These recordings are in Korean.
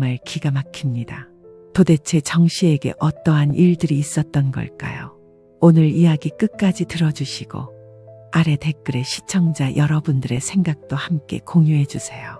정말 기가 막힙니다. 도대체 정 씨에게 어떠한 일들이 있었던 걸까요? 오늘 이야기 끝까지 들어주시고 아래 댓글에 시청자 여러분들의 생각도 함께 공유해주세요.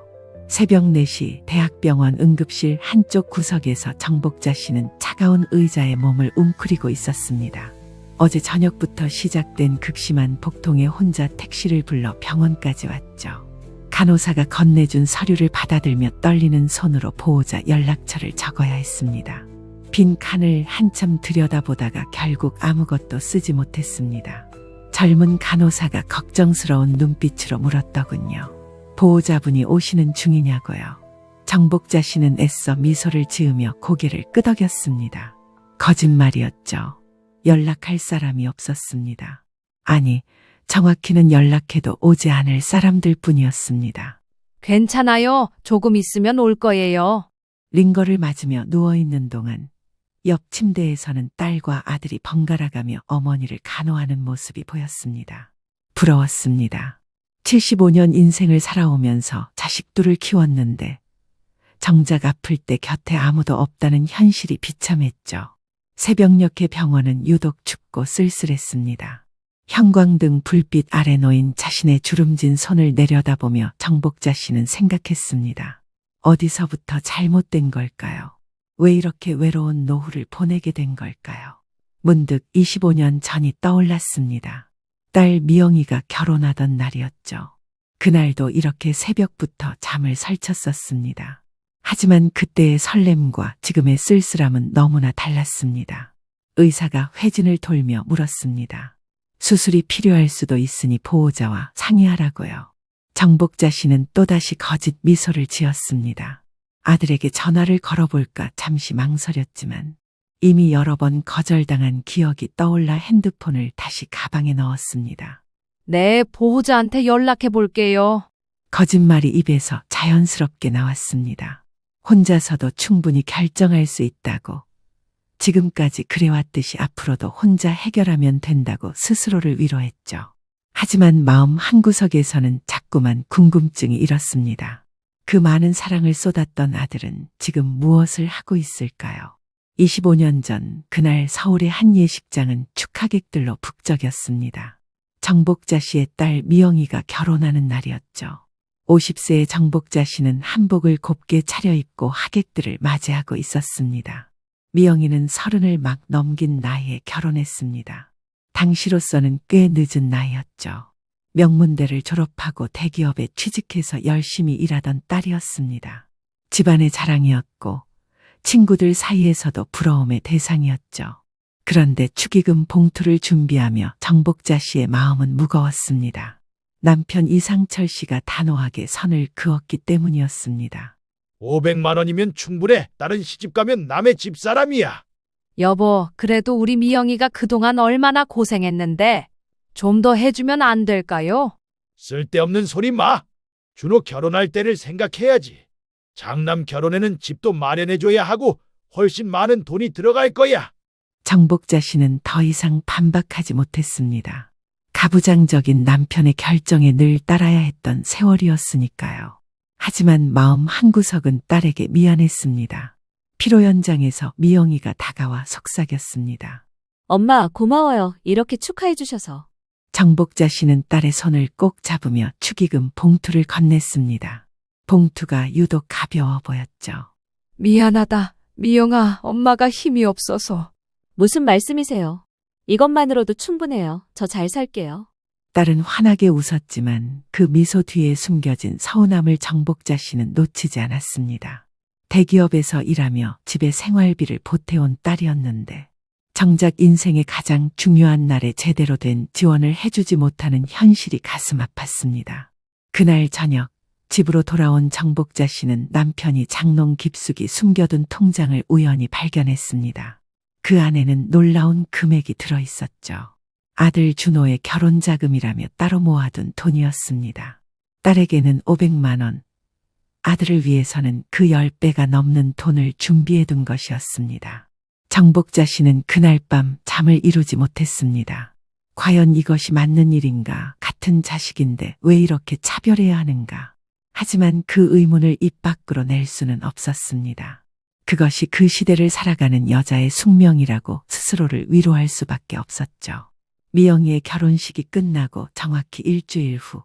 새벽 4시 대학병원 응급실 한쪽 구석에서 정복자 씨는 차가운 의자에 몸을 웅크리고 있었습니다. 어제 저녁부터 시작된 극심한 복통에 혼자 택시를 불러 병원까지 왔죠. 간호사가 건네준 서류를 받아들며 떨리는 손으로 보호자 연락처를 적어야 했습니다. 빈 칸을 한참 들여다보다가 결국 아무것도 쓰지 못했습니다. 젊은 간호사가 걱정스러운 눈빛으로 물었더군요. 보호자분이 오시는 중이냐고요. 정복자 씨는 애써 미소를 지으며 고개를 끄덕였습니다. 거짓말이었죠. 연락할 사람이 없었습니다. 아니, 정확히는 연락해도 오지 않을 사람들 뿐이었습니다. 괜찮아요. 조금 있으면 올 거예요. 링거를 맞으며 누워있는 동안 옆 침대에서는 딸과 아들이 번갈아가며 어머니를 간호하는 모습이 보였습니다. 부러웠습니다. 75년 인생을 살아오면서 자식들을 키웠는데 정작 아플 때 곁에 아무도 없다는 현실이 비참했죠. 새벽녘의 병원은 유독 춥고 쓸쓸했습니다. 형광등 불빛 아래 놓인 자신의 주름진 손을 내려다보며 정복자 씨는 생각했습니다. 어디서부터 잘못된 걸까요? 왜 이렇게 외로운 노후를 보내게 된 걸까요? 문득 25년 전이 떠올랐습니다. 딸 미영이가 결혼하던 날이었죠. 그날도 이렇게 새벽부터 잠을 설쳤었습니다. 하지만 그때의 설렘과 지금의 쓸쓸함은 너무나 달랐습니다. 의사가 회진을 돌며 물었습니다. 수술이 필요할 수도 있으니 보호자와 상의하라고요. 정복자 씨는 또다시 거짓 미소를 지었습니다. 아들에게 전화를 걸어볼까 잠시 망설였지만 이미 여러 번 거절당한 기억이 떠올라 핸드폰을 다시 가방에 넣었습니다. 네, 보호자한테 연락해 볼게요. 거짓말이 입에서 자연스럽게 나왔습니다. 혼자서도 충분히 결정할 수 있다고, 지금까지 그래왔듯이 앞으로도 혼자 해결하면 된다고 스스로를 위로했죠. 하지만 마음 한구석에서는 자꾸만 궁금증이 일었습니다. 그 많은 사랑을 쏟았던 아들은 지금 무엇을 하고 있을까요? 25년 전 그날 서울의 한 예식장은 축하객들로 북적였습니다. 정복자 씨의 딸 미영이가 결혼하는 날이었죠. 50세의 정복자 씨는 한복을 곱게 차려입고 하객들을 맞이하고 있었습니다. 미영이는 30을 막 넘긴 나이에 결혼했습니다. 당시로서는 꽤 늦은 나이였죠. 명문대를 졸업하고 대기업에 취직해서 열심히 일하던 딸이었습니다. 집안의 자랑이었고 친구들 사이에서도 부러움의 대상이었죠. 그런데 축의금 봉투를 준비하며 정복자 씨의 마음은 무거웠습니다. 남편 이상철 씨가 단호하게 선을 그었기 때문이었습니다. 500만 원이면 충분해. 다른 시집 가면 남의 집사람이야. 여보, 그래도 우리 미영이가 그동안 얼마나 고생했는데 좀 더 해주면 안 될까요? 쓸데없는 소리 마. 준호 결혼할 때를 생각해야지. 장남 결혼에는 집도 마련해줘야 하고 훨씬 많은 돈이 들어갈 거야. 정복자 씨는 더 이상 반박하지 못했습니다. 가부장적인 남편의 결정에 늘 따라야 했던 세월이었으니까요. 하지만 마음 한구석은 딸에게 미안했습니다. 피로 현장에서 미영이가 다가와 속삭였습니다. 엄마, 고마워요. 이렇게 축하해 주셔서. 정복자 씨는 딸의 손을 꼭 잡으며 축의금 봉투를 건넸습니다. 봉투가 유독 가벼워 보였죠. 미안하다. 미영아, 엄마가 힘이 없어서. 무슨 말씀이세요? 이것만으로도 충분해요. 저 잘 살게요. 딸은 환하게 웃었지만 그 미소 뒤에 숨겨진 서운함을 정복자 씨는 놓치지 않았습니다. 대기업에서 일하며 집에 생활비를 보태온 딸이었는데 정작 인생의 가장 중요한 날에 제대로 된 지원을 해주지 못하는 현실이 가슴 아팠습니다. 그날 저녁 집으로 돌아온 정복자 씨는 남편이 장롱 깊숙이 숨겨둔 통장을 우연히 발견했습니다. 그 안에는 놀라운 금액이 들어있었죠. 아들 준호의 결혼 자금이라며 따로 모아둔 돈이었습니다. 딸에게는 500만 원, 아들을 위해서는 그 10배가 넘는 돈을 준비해둔 것이었습니다. 정복자 씨는 그날 밤 잠을 이루지 못했습니다. 과연 이것이 맞는 일인가? 같은 자식인데 왜 이렇게 차별해야 하는가? 하지만 그 의문을 입 밖으로 낼 수는 없었습니다. 그것이 그 시대를 살아가는 여자의 숙명이라고 스스로를 위로할 수밖에 없었죠. 미영이의 결혼식이 끝나고 정확히 일주일 후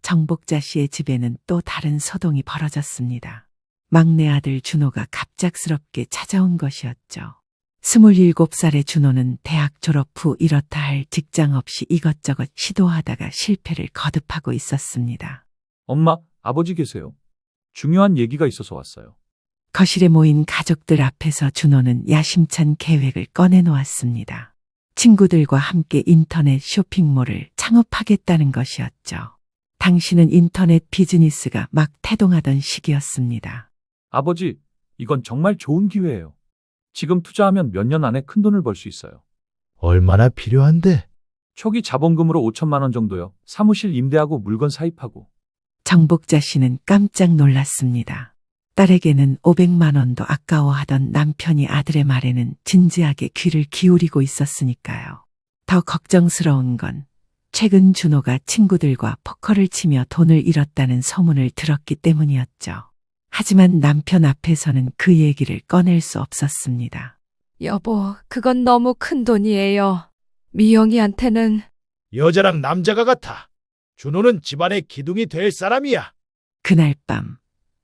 정복자 씨의 집에는 또 다른 소동이 벌어졌습니다. 막내 아들 준호가 갑작스럽게 찾아온 것이었죠. 27살의 준호는 대학 졸업 후 이렇다 할 직장 없이 이것저것 시도하다가 실패를 거듭하고 있었습니다. 엄마, 아버지 계세요. 중요한 얘기가 있어서 왔어요. 거실에 모인 가족들 앞에서 준호는 야심찬 계획을 꺼내놓았습니다. 친구들과 함께 인터넷 쇼핑몰을 창업하겠다는 것이었죠. 당시는 인터넷 비즈니스가 막 태동하던 시기였습니다. 아버지, 이건 정말 좋은 기회예요. 지금 투자하면 몇 년 안에 큰 돈을 벌 수 있어요. 얼마나 필요한데? 초기 자본금으로 5천만 원 정도요. 사무실 임대하고 물건 사입하고. 정복자 씨는 깜짝 놀랐습니다. 딸에게는 500만 원도 아까워하던 남편이 아들의 말에는 진지하게 귀를 기울이고 있었으니까요. 더 걱정스러운 건 최근 준호가 친구들과 포커를 치며 돈을 잃었다는 소문을 들었기 때문이었죠. 하지만 남편 앞에서는 그 얘기를 꺼낼 수 없었습니다. 여보, 그건 너무 큰 돈이에요. 미영이한테는. 여자랑 남자가 같아. 준호는 집안의 기둥이 될 사람이야. 그날 밤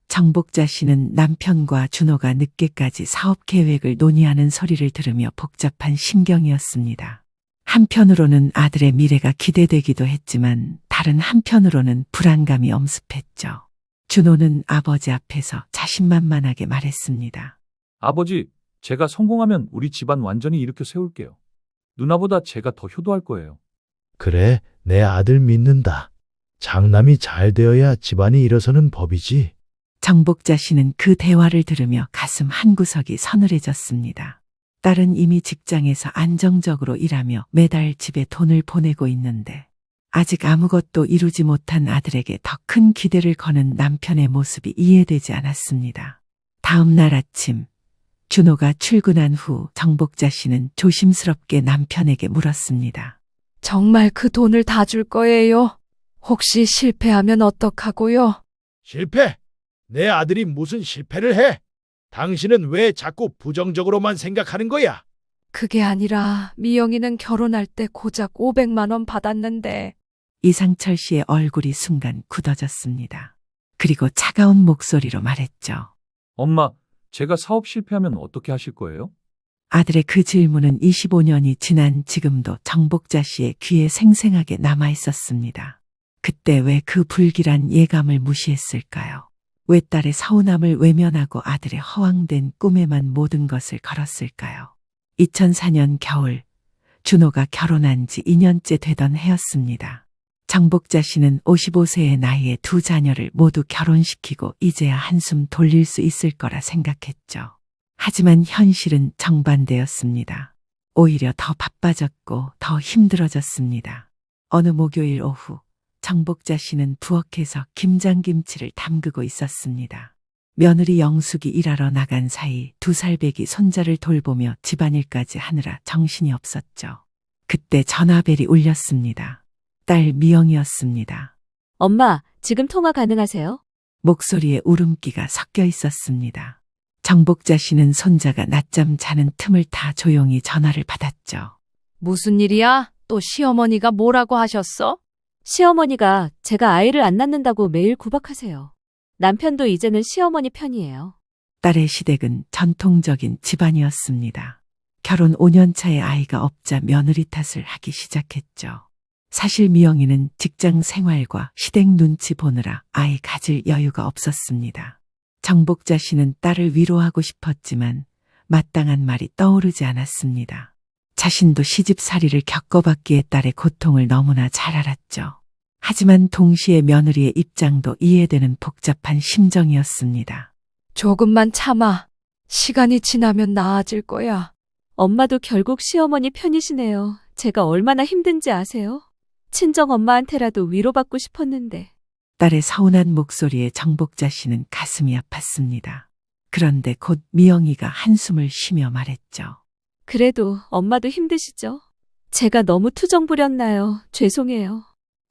정복자 씨는 남편과 준호가 늦게까지 사업 계획을 논의하는 소리를 들으며 복잡한 심경이었습니다. 한편으로는 아들의 미래가 기대되기도 했지만 다른 한편으로는 불안감이 엄습했죠. 준호는 아버지 앞에서 자신만만하게 말했습니다. 아버지, 제가 성공하면 우리 집안 완전히 일으켜 세울게요. 누나보다 제가 더 효도할 거예요. 그래, 내 아들 믿는다. 장남이 잘 되어야 집안이 일어서는 법이지. 정복자 씨는 그 대화를 들으며 가슴 한구석이 서늘해졌습니다. 딸은 이미 직장에서 안정적으로 일하며 매달 집에 돈을 보내고 있는데 아직 아무것도 이루지 못한 아들에게 더 큰 기대를 거는 남편의 모습이 이해되지 않았습니다. 다음 날 아침 준호가 출근한 후 정복자 씨는 조심스럽게 남편에게 물었습니다. 정말 그 돈을 다 줄 거예요? 혹시 실패하면 어떡하고요? 실패? 내 아들이 무슨 실패를 해? 당신은 왜 자꾸 부정적으로만 생각하는 거야? 그게 아니라 미영이는 결혼할 때 고작 500만 원 받았는데. 이상철 씨의 얼굴이 순간 굳어졌습니다. 그리고 차가운 목소리로 말했죠. 엄마, 제가 사업 실패하면 어떻게 하실 거예요? 아들의 그 질문은 25년이 지난 지금도 정복자 씨의 귀에 생생하게 남아 있었습니다. 그때 왜 그 불길한 예감을 무시했을까요? 왜 딸의 서운함을 외면하고 아들의 허황된 꿈에만 모든 것을 걸었을까요? 2004년 겨울, 준호가 결혼한 지 2년째 되던 해였습니다. 정복자 씨는 55세의 나이에 두 자녀를 모두 결혼시키고 이제야 한숨 돌릴 수 있을 거라 생각했죠. 하지만 현실은 정반대였습니다. 오히려 더 바빠졌고 더 힘들어졌습니다. 어느 목요일 오후, 정복자 씨는 부엌에서 김장김치를 담그고 있었습니다. 며느리 영숙이 일하러 나간 사이 2살배기 손자를 돌보며 집안일까지 하느라 정신이 없었죠. 그때 전화벨이 울렸습니다. 딸 미영이었습니다. 엄마, 지금 통화 가능하세요? 목소리에 울음기가 섞여 있었습니다. 정복자 씨는 손자가 낮잠 자는 틈을 타 조용히 전화를 받았죠. 무슨 일이야? 또 시어머니가 뭐라고 하셨어? 시어머니가 제가 아이를 안 낳는다고 매일 구박하세요. 남편도 이제는 시어머니 편이에요. 딸의 시댁은 전통적인 집안이었습니다. 결혼 5년 차의 아이가 없자 며느리 탓을 하기 시작했죠. 사실 미영이는 직장 생활과 시댁 눈치 보느라 아이 가질 여유가 없었습니다. 정복자 씨는 딸을 위로하고 싶었지만 마땅한 말이 떠오르지 않았습니다. 자신도 시집살이를 겪어봤기에 딸의 고통을 너무나 잘 알았죠. 하지만 동시에 며느리의 입장도 이해되는 복잡한 심정이었습니다. 조금만 참아. 시간이 지나면 나아질 거야. 엄마도 결국 시어머니 편이시네요. 제가 얼마나 힘든지 아세요? 친정 엄마한테라도 위로받고 싶었는데. 딸의 서운한 목소리에 정복자 씨는 가슴이 아팠습니다. 그런데 곧 미영이가 한숨을 쉬며 말했죠. 그래도 엄마도 힘드시죠? 제가 너무 투정 부렸나요? 죄송해요.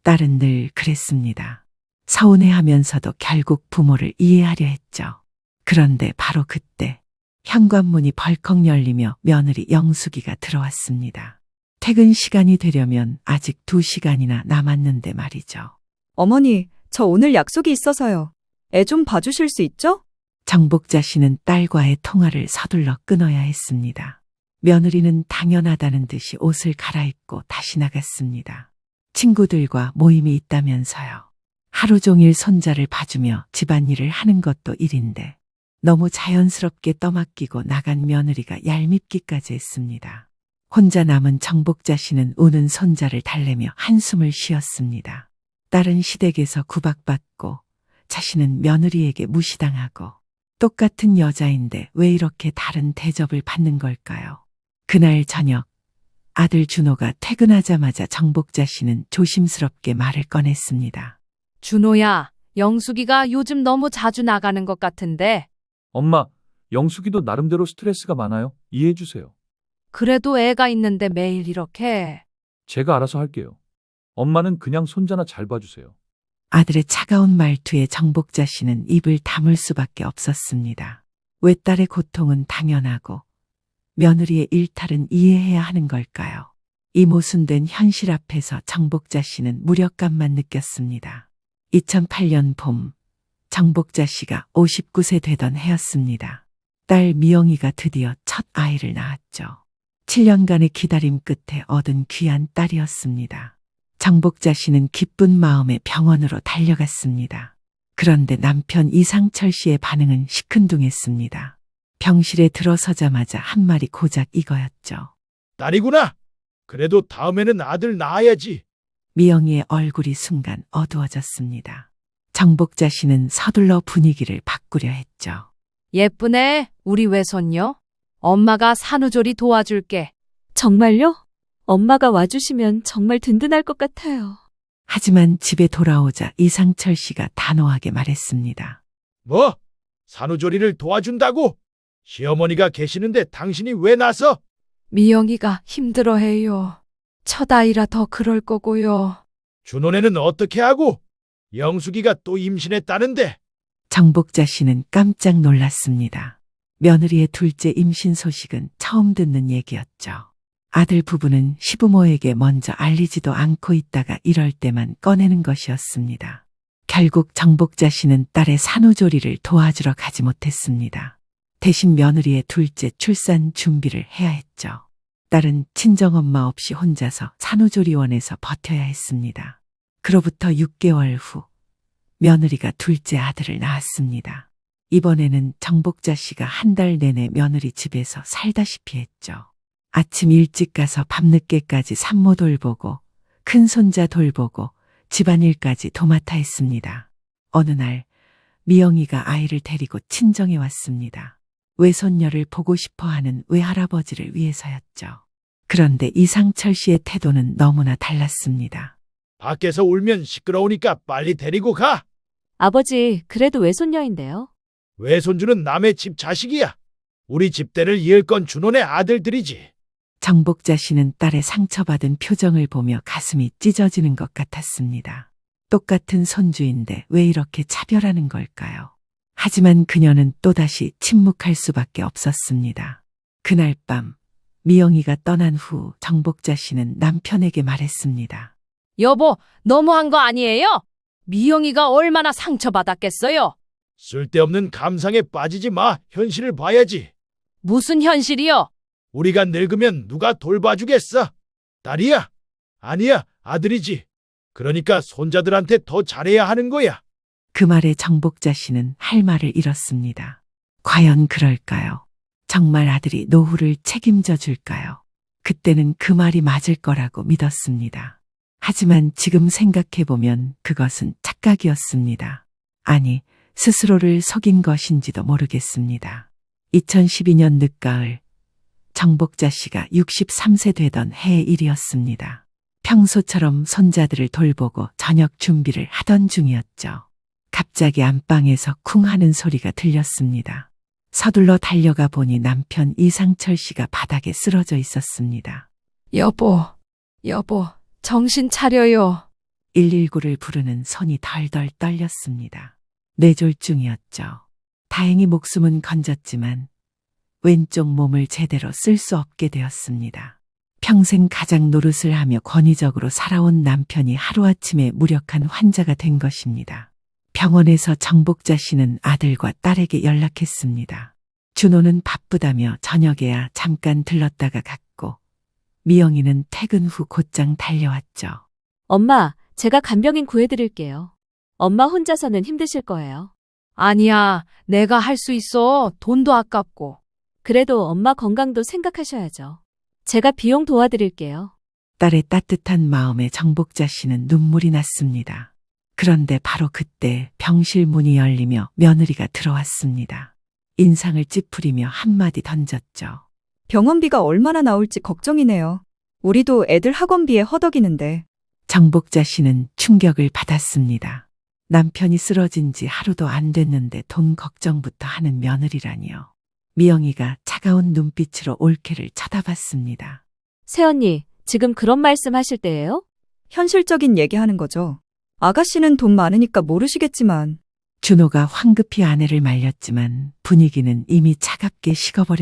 딸은 늘 그랬습니다. 서운해하면서도 결국 부모를 이해하려 했죠. 그런데 바로 그때 현관문이 벌컥 열리며 며느리 영숙이가 들어왔습니다. 퇴근 시간이 되려면 아직 2시간이나 남았는데 말이죠. 어머니, 저 오늘 약속이 있어서요. 애 좀 봐주실 수 있죠? 정복자 씨는 딸과의 통화를 서둘러 끊어야 했습니다. 며느리는 당연하다는 듯이 옷을 갈아입고 다시 나갔습니다. 친구들과 모임이 있다면서요. 하루 종일 손자를 봐주며 집안일을 하는 것도 일인데 너무 자연스럽게 떠맡기고 나간 며느리가 얄밉기까지 했습니다. 혼자 남은 정복자 씨는 우는 손자를 달래며 한숨을 쉬었습니다. 딸은 시댁에서 구박받고 자신은 며느리에게 무시당하고 똑같은 여자인데 왜 이렇게 다른 대접을 받는 걸까요? 그날 저녁 아들 준호가 퇴근하자마자 정복자 씨는 조심스럽게 말을 꺼냈습니다. 준호야, 영숙이가 요즘 너무 자주 나가는 것 같은데. 엄마, 영숙이도 나름대로 스트레스가 많아요. 이해해 주세요. 그래도 애가 있는데 매일 이렇게. 제가 알아서 할게요. 엄마는 그냥 손자나 잘 봐주세요. 아들의 차가운 말투에 정복자 씨는 입을 다물 수밖에 없었습니다. 외딸의 고통은 당연하고 며느리의 일탈은 이해해야 하는 걸까요? 이 모순된 현실 앞에서 정복자 씨는 무력감만 느꼈습니다. 2008년 봄, 정복자 씨가 59세 되던 해였습니다. 딸 미영이가 드디어 첫 아이를 낳았죠. 7년간의 기다림 끝에 얻은 귀한 딸이었습니다. 정복자 씨는 기쁜 마음에 병원으로 달려갔습니다. 그런데 남편 이상철 씨의 반응은 시큰둥했습니다. 병실에 들어서자마자 한 말이 고작 이거였죠. 딸이구나. 그래도 다음에는 아들 낳아야지. 미영이의 얼굴이 순간 어두워졌습니다. 정복자 씨는 서둘러 분위기를 바꾸려 했죠. 예쁘네, 우리 외손녀. 엄마가 산후조리 도와줄게. 정말요? 엄마가 와주시면 정말 든든할 것 같아요. 하지만 집에 돌아오자 이상철 씨가 단호하게 말했습니다. 뭐? 산후조리를 도와준다고? 시어머니가 계시는데 당신이 왜 나서? 미영이가 힘들어해요. 첫 아이라 더 그럴 거고요. 준호네는 어떻게 하고? 영숙이가 또 임신했다는데. 정복자 씨는 깜짝 놀랐습니다. 며느리의 둘째 임신 소식은 처음 듣는 얘기였죠. 아들 부부는 시부모에게 먼저 알리지도 않고 있다가 이럴 때만 꺼내는 것이었습니다. 결국 정복자 씨는 딸의 산후조리를 도와주러 가지 못했습니다. 대신 며느리의 둘째 출산 준비를 해야 했죠. 딸은 친정엄마 없이 혼자서 산후조리원에서 버텨야 했습니다. 그로부터 6개월 후 며느리가 둘째 아들을 낳았습니다. 이번에는 정복자 씨가 한 달 내내 며느리 집에서 살다시피 했죠. 아침 일찍 가서 밤늦게까지 산모 돌보고 큰 손자 돌보고 집안일까지 도맡아 했습니다. 어느 날 미영이가 아이를 데리고 친정에 왔습니다. 외손녀를 보고 싶어하는 외할아버지를 위해서였죠. 그런데 이상철 씨의 태도는 너무나 달랐습니다. 밖에서 울면 시끄러우니까 빨리 데리고 가. 아버지, 그래도 외손녀인데요. 외손주는 남의 집 자식이야. 우리 집대를 이을 건 준호네 아들들이지. 정복자 씨는 딸의 상처받은 표정을 보며 가슴이 찢어지는 것 같았습니다. 똑같은 손주인데 왜 이렇게 차별하는 걸까요? 하지만 그녀는 또다시 침묵할 수밖에 없었습니다. 그날 밤 미영이가 떠난 후 정복자 씨는 남편에게 말했습니다. 여보, 너무한 거 아니에요? 미영이가 얼마나 상처받았겠어요? 쓸데없는 감상에 빠지지 마. 현실을 봐야지. 무슨 현실이요? 우리가 늙으면 누가 돌봐주겠어? 딸이야? 아니야, 아들이지. 그러니까 손자들한테 더 잘해야 하는 거야. 그 말에 정복자 씨는 할 말을 잃었습니다. 과연 그럴까요? 정말 아들이 노후를 책임져 줄까요? 그때는 그 말이 맞을 거라고 믿었습니다. 하지만 지금 생각해보면 그것은 착각이었습니다. 아니, 스스로를 속인 것인지도 모르겠습니다. 2012년 늦가을, 정복자 씨가 63세 되던 해의 일이었습니다. 평소처럼 손자들을 돌보고 저녁 준비를 하던 중이었죠. 갑자기 안방에서 쿵 하는 소리가 들렸습니다. 서둘러 달려가 보니 남편 이상철 씨가 바닥에 쓰러져 있었습니다. 여보, 정신 차려요. 119를 부르는 손이 덜덜 떨렸습니다. 뇌졸중이었죠. 다행히 목숨은 건졌지만 왼쪽 몸을 제대로 쓸 수 없게 되었습니다. 평생 가장 노릇을 하며 권위적으로 살아온 남편이 하루아침에 무력한 환자가 된 것입니다. 병원에서 정복자 씨는 아들과 딸에게 연락했습니다. 준호는 바쁘다며 저녁에야 잠깐 들렀다가 갔고 미영이는 퇴근 후 곧장 달려왔죠. 엄마, 제가 간병인 구해드릴게요. 엄마 혼자서는 힘드실 거예요. 아니야, 내가 할 수 있어. 돈도 아깝고. 그래도 엄마 건강도 생각하셔야죠. 제가 비용 도와드릴게요. 딸의 따뜻한 마음에 정복자 씨는 눈물이 났습니다. 그런데 바로 그때 병실 문이 열리며 며느리가 들어왔습니다. 인상을 찌푸리며 한마디 던졌죠. 병원비가 얼마나 나올지 걱정이네요. 우리도 애들 학원비에 허덕이는데. 정복자 씨는 충격을 받았습니다. 남편이 쓰러진 지 하루도 안 됐는데 돈 걱정부터 하는 며느리라니요. 미영이가 차가운 눈빛으로 올케를 쳐다봤습니다. 새언니, 지금 그런 말씀 하실 때예요? 현실적인 얘기하는 거죠. 아가씨는 돈 많으니까 모르시겠지만 준호가 황급히 아내를 말렸지만 분위기는 이미 차갑게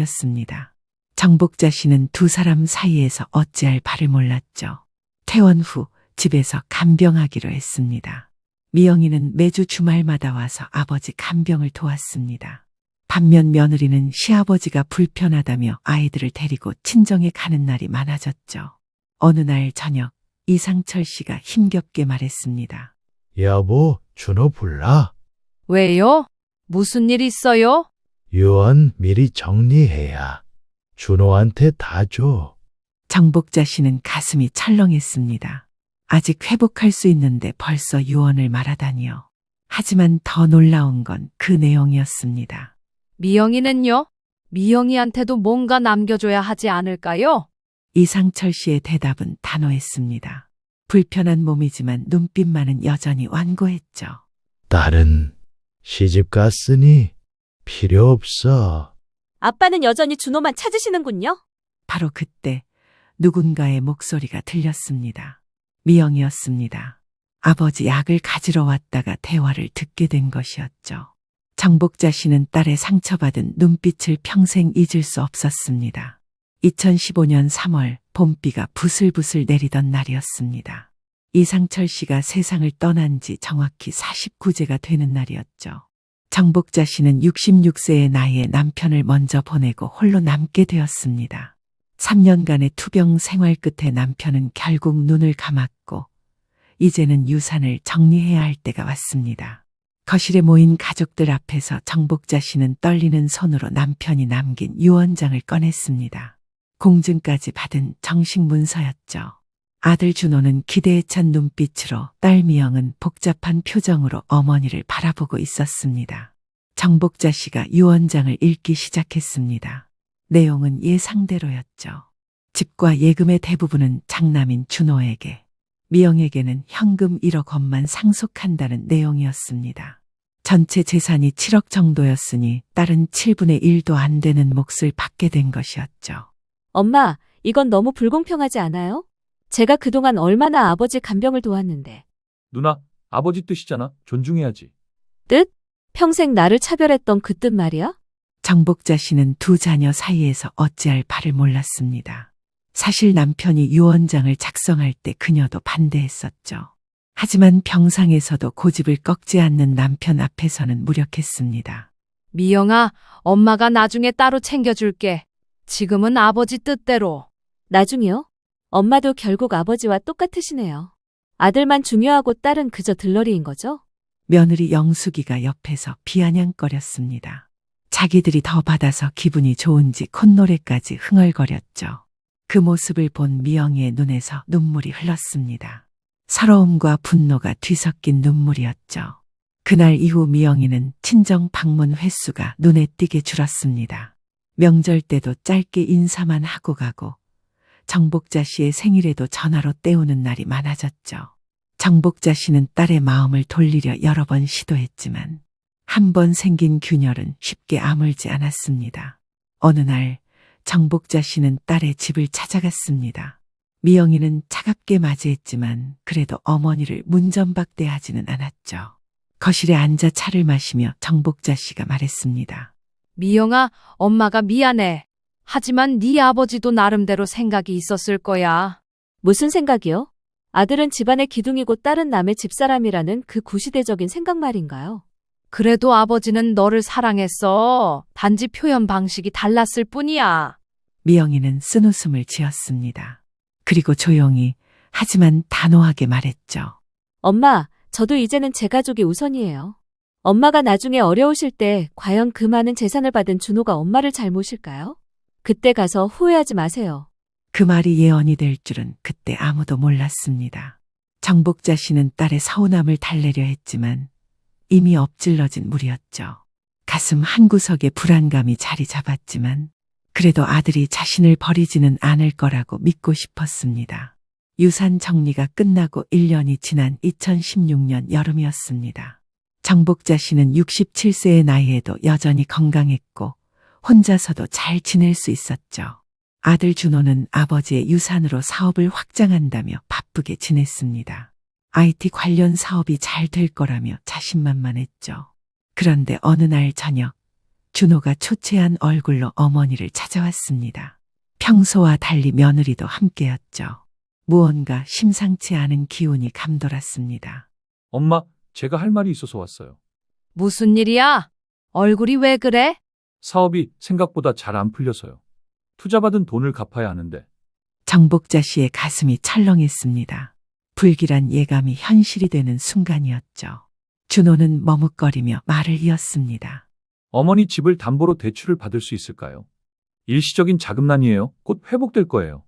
식어버렸습니다. 정복자 씨는 두 사람 사이에서 어찌할 바를 몰랐죠. 퇴원 후 집에서 간병하기로 했습니다. 미영이는 매주 주말마다 와서 아버지 간병을 도왔습니다. 반면 며느리는 시아버지가 불편하다며 아이들을 데리고 친정에 가는 날이 많아졌죠. 어느 날 저녁 이상철 씨가 힘겹게 말했습니다. 여보, 준호 불러. 왜요? 무슨 일 있어요? 유언 미리 정리해야 준호한테 다 줘. 정복자 씨는 가슴이 철렁했습니다. 아직 회복할 수 있는데 벌써 유언을 말하다니요. 하지만 더 놀라운 건 그 내용이었습니다. 미영이는요? 미영이한테도 뭔가 남겨줘야 하지 않을까요? 이상철 씨의 대답은 단호했습니다. 불편한 몸이지만 눈빛만은 여전히 완고했죠. 딸은 시집 갔으니 필요 없어. 아빠는 여전히 준호만 찾으시는군요. 바로 그때 누군가의 목소리가 들렸습니다. 미영이었습니다. 아버지 약을 가지러 왔다가 대화를 듣게 된 것이었죠. 정복자 씨는 딸의 상처받은 눈빛을 평생 잊을 수 없었습니다. 2015년 3월 봄비가 부슬부슬 내리던 날이었습니다. 이상철 씨가 세상을 떠난 지 정확히 49제가 되는 날이었죠. 정복자 씨는 66세의 나이에 남편을 먼저 보내고 홀로 남게 되었습니다. 3년간의 투병 생활 끝에 남편은 결국 눈을 감았고 이제는 유산을 정리해야 할 때가 왔습니다. 거실에 모인 가족들 앞에서 정복자 씨는 떨리는 손으로 남편이 남긴 유언장을 꺼냈습니다. 공증까지 받은 정식 문서였죠. 아들 준호는 기대에 찬 눈빛으로, 딸 미영은 복잡한 표정으로 어머니를 바라보고 있었습니다. 정복자 씨가 유언장을 읽기 시작했습니다. 내용은 예상대로였죠. 집과 예금의 대부분은 장남인 준호에게, 미영에게는 현금 1억 원만 상속한다는 내용이었습니다. 전체 재산이 7억 정도였으니 딸은 7분의 1도 안 되는 몫을 받게 된 것이었죠. 엄마, 이건 너무 불공평하지 않아요? 제가 그동안 얼마나 아버지 간병을 도왔는데. 누나, 아버지 뜻이잖아. 존중해야지. 뜻? 평생 나를 차별했던 그 뜻 말이야? 정복자 씨는 두 자녀 사이에서 어찌할 바를 몰랐습니다. 사실 남편이 유언장을 작성할 때 그녀도 반대했었죠. 하지만 병상에서도 고집을 꺾지 않는 남편 앞에서는 무력했습니다. 미영아, 엄마가 나중에 따로 챙겨줄게. 지금은 아버지 뜻대로. 나중이요? 엄마도 결국 아버지와 똑같으시네요. 아들만 중요하고 딸은 그저 들러리인 거죠? 며느리 영숙이가 옆에서 비아냥거렸습니다. 자기들이 더 받아서 기분이 좋은지 콧노래까지 흥얼거렸죠. 그 모습을 본 미영이의 눈에서 눈물이 흘렀습니다. 서러움과 분노가 뒤섞인 눈물이었죠. 그날 이후 미영이는 친정 방문 횟수가 눈에 띄게 줄었습니다. 명절 때도 짧게 인사만 하고 가고 정복자 씨의 생일에도 전화로 때우는 날이 많아졌죠. 정복자 씨는 딸의 마음을 돌리려 여러 번 시도했지만 한 번 생긴 균열은 쉽게 아물지 않았습니다. 어느 날 정복자 씨는 딸의 집을 찾아갔습니다. 미영이는 차갑게 맞이했지만 그래도 어머니를 문전박대하지는 않았죠. 거실에 앉아 차를 마시며 정복자 씨가 말했습니다. 미영아, 엄마가 미안해. 하지만 네 아버지도 나름대로 생각이 있었을 거야. 무슨 생각이요? 아들은 집안의 기둥이고 딸은 남의 집사람이라는 그 구시대적인 생각 말인가요? 그래도 아버지는 너를 사랑했어. 단지 표현 방식이 달랐을 뿐이야. 미영이는 쓴웃음을 지었습니다. 그리고 조용히 하지만 단호하게 말했죠. 엄마, 저도 이제는 제 가족이 우선이에요. 엄마가 나중에 어려우실 때 과연 그 많은 재산을 받은 준호가 엄마를 잘 모실까요? 그때 가서 후회하지 마세요. 그 말이 예언이 될 줄은 그때 아무도 몰랐습니다. 정복자 씨는 딸의 서운함을 달래려 했지만 이미 엎질러진 물이었죠. 가슴 한구석에 불안감이 자리 잡았지만 그래도 아들이 자신을 버리지는 않을 거라고 믿고 싶었습니다. 유산 정리가 끝나고 1년이 지난 2016년 여름이었습니다. 정복자 씨는 67세의 나이에도 여전히 건강했고 혼자서도 잘 지낼 수 있었죠. 아들 준호는 아버지의 유산으로 사업을 확장한다며 바쁘게 지냈습니다. IT 관련 사업이 잘 될 거라며 자신만만했죠. 그런데 어느 날 저녁 준호가 초췌한 얼굴로 어머니를 찾아왔습니다. 평소와 달리 며느리도 함께였죠. 무언가 심상치 않은 기운이 감돌았습니다. 엄마, 제가 할 말이 있어서 왔어요. 무슨 일이야? 얼굴이 왜 그래? 사업이 생각보다 잘 안 풀려서요. 투자받은 돈을 갚아야 하는데. 정복자 씨의 가슴이 철렁했습니다. 불길한 예감이 현실이 되는 순간이었죠. 준호는 머뭇거리며 말을 이었습니다. 어머니 집을 담보로 대출을 받을 수 있을까요? 일시적인 자금난이에요. 곧 회복될 거예요.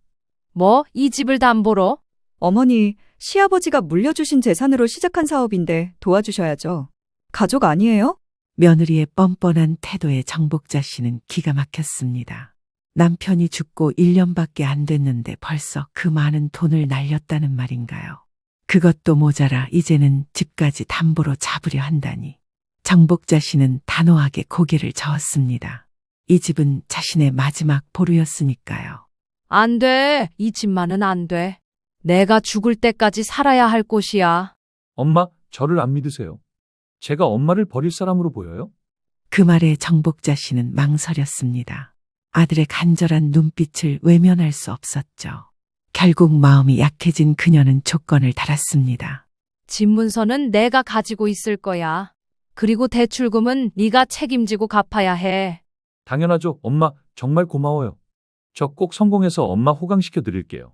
뭐, 이 집을 담보로? 어머니, 시아버지가 물려주신 재산으로 시작한 사업인데 도와주셔야죠. 가족 아니에요? 며느리의 뻔뻔한 태도에 정복자 씨는 기가 막혔습니다. 남편이 죽고 1년밖에 안 됐는데 벌써 그 많은 돈을 날렸다는 말인가요? 그것도 모자라 이제는 집까지 담보로 잡으려 한다니. 정복자 씨는 단호하게 고개를 저었습니다. 이 집은 자신의 마지막 보루였으니까요. 안 돼. 이 집만은 안 돼. 내가 죽을 때까지 살아야 할 곳이야. 엄마, 저를 안 믿으세요. 제가 엄마를 버릴 사람으로 보여요? 그 말에 정복자 씨는 망설였습니다. 아들의 간절한 눈빛을 외면할 수 없었죠. 결국 마음이 약해진 그녀는 조건을 달았습니다. 집 문서는 내가 가지고 있을 거야. 그리고 대출금은 네가 책임지고 갚아야 해. 당연하죠. 엄마, 정말 고마워요. 저 꼭 성공해서 엄마 호강시켜 드릴게요.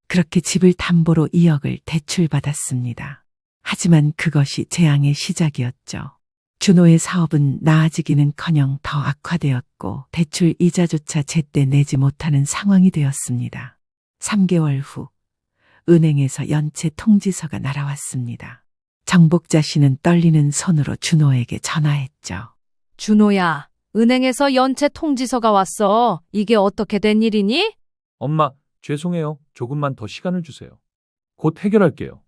그렇게 집을 담보로 2억을 대출받았습니다. 하지만 그것이 재앙의 시작이었죠. 준호의 사업은 나아지기는커녕 더 악화되었고 대출 이자조차 제때 내지 못하는 상황이 되었습니다. 3개월 후 은행에서 연체 통지서가 날아왔습니다. 정복자 씨는 떨리는 손으로 준호에게 전화했죠. 준호야, 은행에서 연체 통지서가 왔어. 이게 어떻게 된 일이니? 엄마, 죄송해요. 조금만 더 시간을 주세요. 곧 해결할게요.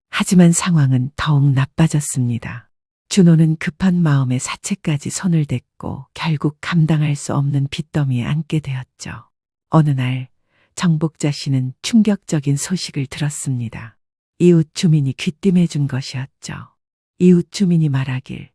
하지만 상황은 더욱 나빠졌습니다. 준호는 급한 마음에 사채까지 손을 댔고 결국 감당할 수 없는 빚더미에 앉게 되었죠. 어느 날 정복자 씨는 충격적인 소식을 들었습니다. 이웃 주민이 귀띔해 준 것이었죠. 이웃 주민이 말하길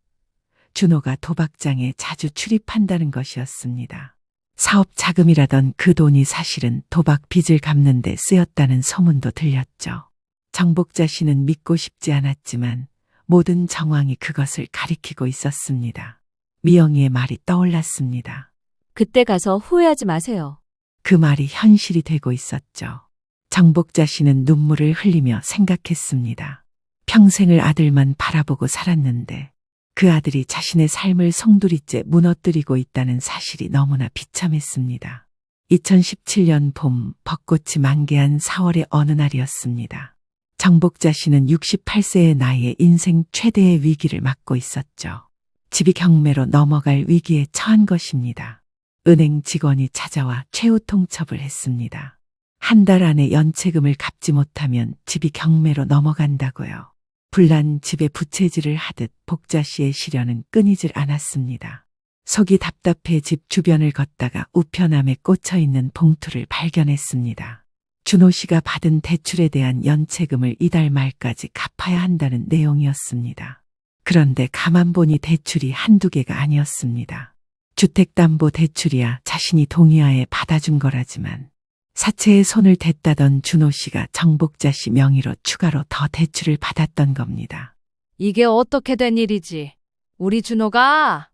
준호가 도박장에 자주 출입한다는 것이었습니다. 사업 자금이라던 그 돈이 사실은 도박 빚을 갚는 데 쓰였다는 소문도 들렸죠. 정복자 씨는 믿고 싶지 않았지만 모든 정황이 그것을 가리키고 있었습니다. 미영이의 말이 떠올랐습니다. 그때 가서 후회하지 마세요. 그 말이 현실이 되고 있었죠. 정복자 씨는 눈물을 흘리며 생각했습니다. 평생을 아들만 바라보고 살았는데 그 아들이 자신의 삶을 송두리째 무너뜨리고 있다는 사실이 너무나 비참했습니다. 2017년 봄 벚꽃이 만개한 4월의 어느 날이었습니다. 정복자 씨는 68세의 나이에 인생 최대의 위기를 맞고 있었죠. 집이 경매로 넘어갈 위기에 처한 것입니다. 은행 직원이 찾아와 최후 통첩을 했습니다. 한 달 안에 연체금을 갚지 못하면 집이 경매로 넘어간다고요. 불난 집에 부채질을 하듯 복자 씨의 시련은 끊이질 않았습니다. 속이 답답해 집 주변을 걷다가 우편함에 꽂혀 있는 봉투를 발견했습니다. 준호 씨가 받은 대출에 대한 연체금을 이달 말까지 갚아야 한다는 내용이었습니다. 그런데 가만 보니 대출이 한두 개가 아니었습니다. 주택담보대출이야 자신이 동의하에 받아준 거라지만 사채에 손을 댔다던 준호 씨가 정복자 씨 명의로 추가로 더 대출을 받았던 겁니다. 이게 어떻게 된 일이지? 우리 준호가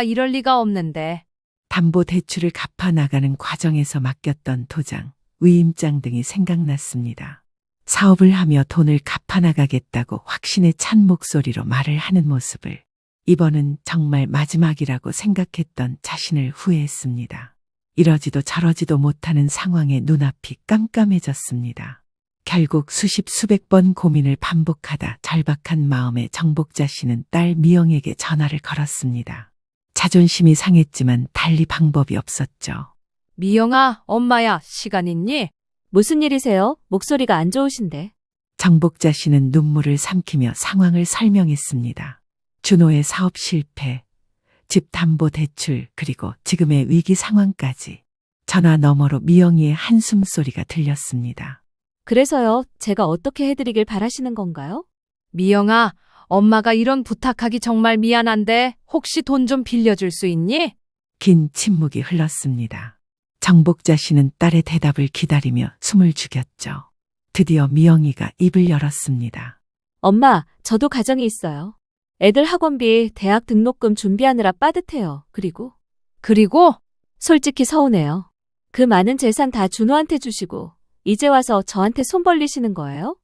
이럴 리가 없는데. 담보대출을 갚아 나가는 과정에서 맡겼던 도장, 위임장 등이 생각났습니다. 사업을 하며 돈을 갚아 나가겠다고 확신에 찬 목소리로 말을 하는 모습을 이번은 정말 마지막이라고 생각했던 자신을 후회했습니다. 이러지도 저러지도 못하는 상황에 눈앞이 깜깜해졌습니다. 결국 수백 번 고민을 반복하다 절박한 마음에 정복자 씨는 딸 미영에게 전화를 걸었습니다. 자존심이 상했지만 달리 방법이 없었죠. 미영아, 엄마야, 시간 있니? 무슨 일이세요? 목소리가 안 좋으신데. 정복자 씨는 눈물을 삼키며 상황을 설명했습니다. 준호의 사업 실패, 집 담보 대출, 그리고 지금의 위기 상황까지 전화 너머로 미영이의 한숨 소리가 들렸습니다. 그래서요, 제가 어떻게 해드리길 바라시는 건가요? 미영아, 엄마가 이런 부탁하기 정말 미안한데 혹시 돈 좀 빌려줄 수 있니? 긴 침묵이 흘렀습니다. 정복자 씨는 딸의 대답을 기다리며 숨을 죽였죠. 드디어 미영이가 입을 열었습니다. 엄마, 저도 가정이 있어요. 애들 학원비, 대학 등록금 준비하느라 빠듯해요. 그리고 솔직히 서운해요. 그 많은 재산 다 준호한테 주시고 이제 와서 저한테 손 벌리시는 거예요?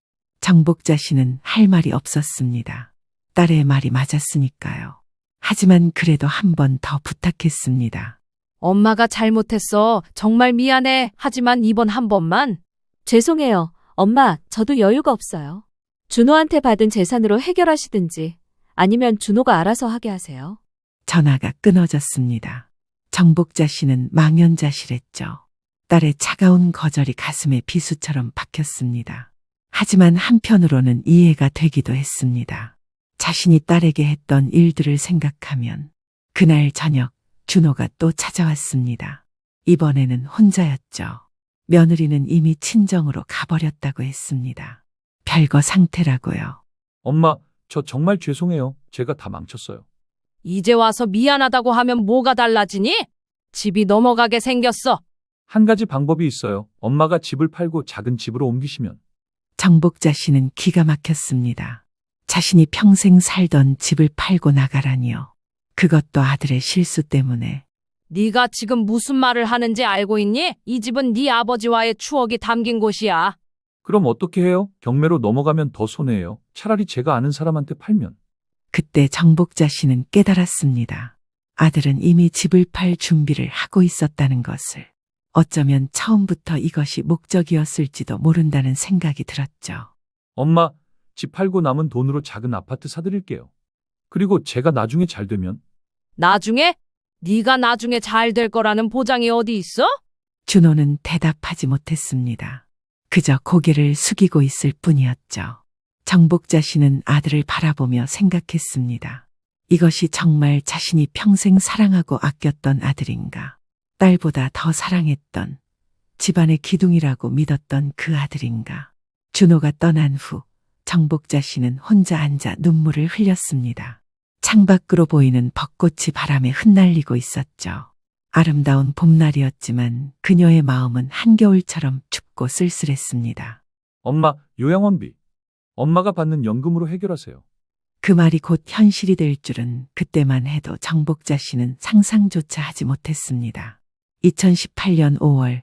정복자 씨는 할 말이 없었습니다. 딸의 말이 맞았으니까요. 하지만 그래도 한 번 더 부탁했습니다. 엄마가 잘못했어. 정말 미안해. 하지만 이번 한 번만. 죄송해요. 엄마, 저도 여유가 없어요. 준호한테 받은 재산으로 해결하시든지 아니면 준호가 알아서 하게 하세요. 전화가 끊어졌습니다. 정복자 씨는 망연자실했죠. 딸의 차가운 거절이 가슴에 비수처럼 박혔습니다. 하지만 한편으로는 이해가 되기도 했습니다. 자신이 딸에게 했던 일들을 생각하면 그날 저녁 준호가 또 찾아왔습니다. 이번에는 혼자였죠. 며느리는 이미 친정으로 가버렸다고 했습니다. 별거 상태라고요. 엄마, 저 정말 죄송해요. 제가 다 망쳤어요. 이제 와서 미안하다고 하면 뭐가 달라지니? 집이 넘어가게 생겼어. 한 가지 방법이 있어요. 엄마가 집을 팔고 작은 집으로 옮기시면. 정복자 씨는 기가 막혔습니다. 자신이 평생 살던 집을 팔고 나가라니요. 그것도 아들의 실수 때문에. 네가 지금 무슨 말을 하는지 알고 있니? 이 집은 네 아버지와의 추억이 담긴 곳이야. 그럼 어떻게 해요? 경매로 넘어가면 더 손해예요. 차라리 제가 아는 사람한테 팔면. 그때 정복자 씨는 깨달았습니다. 아들은 이미 집을 팔 준비를 하고 있었다는 것을. 어쩌면 처음부터 이것이 목적이었을지도 모른다는 생각이 들었죠. 엄마, 집 팔고 남은 돈으로 작은 아파트 사드릴게요. 그리고 제가 나중에 잘 되면. 나중에? 네가 나중에 잘 될 거라는 보장이 어디 있어? 준호는 대답하지 못했습니다. 그저 고개를 숙이고 있을 뿐이었죠. 정복자 씨는 아들을 바라보며 생각했습니다. 이것이 정말 자신이 평생 사랑하고 아꼈던 아들인가? 딸보다 더 사랑했던, 집안의 기둥이라고 믿었던 그 아들인가? 준호가 떠난 후 정복자 씨는 혼자 앉아 눈물을 흘렸습니다. 창밖으로 보이는 벚꽃이 바람에 흩날리고 있었죠. 아름다운 봄날이었지만 그녀의 마음은 한겨울처럼 춥고 쓸쓸했습니다. 엄마, 요양원비. 엄마가 받는 연금으로 해결하세요. 그 말이 곧 현실이 될 줄은 그때만 해도 정복자 씨는 상상조차 하지 못했습니다. 2018년 5월,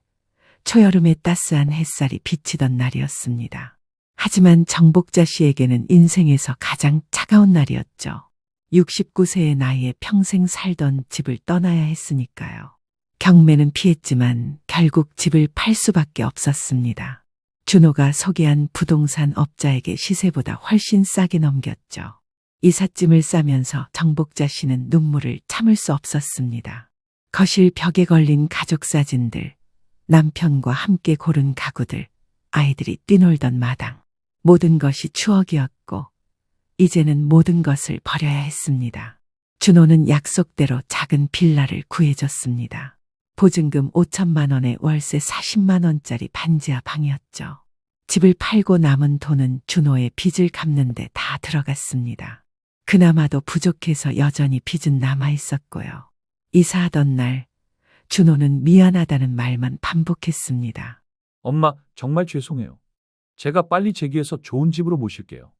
초여름의 따스한 햇살이 비치던 날이었습니다. 하지만 정복자 씨에게는 인생에서 가장 차가운 날이었죠. 69세의 나이에 평생 살던 집을 떠나야 했으니까요. 경매는 피했지만 결국 집을 팔 수밖에 없었습니다. 준호가 소개한 부동산 업자에게 시세보다 훨씬 싸게 넘겼죠. 이삿짐을 싸면서 정복자 씨는 눈물을 참을 수 없었습니다. 거실 벽에 걸린 가족 사진들, 남편과 함께 고른 가구들, 아이들이 뛰놀던 마당. 모든 것이 추억이었고 이제는 모든 것을 버려야 했습니다. 준호는 약속대로 작은 빌라를 구해줬습니다. 보증금 5천만 원에 월세 40만 원짜리 반지하 방이었죠. 집을 팔고 남은 돈은 준호의 빚을 갚는데 다 들어갔습니다. 그나마도 부족해서 여전히 빚은 남아 있었고요. 이사하던 날 준호는 미안하다는 말만 반복했습니다. 엄마, 정말 죄송해요. 제가 빨리 재기해서 좋은 집으로 모실게요.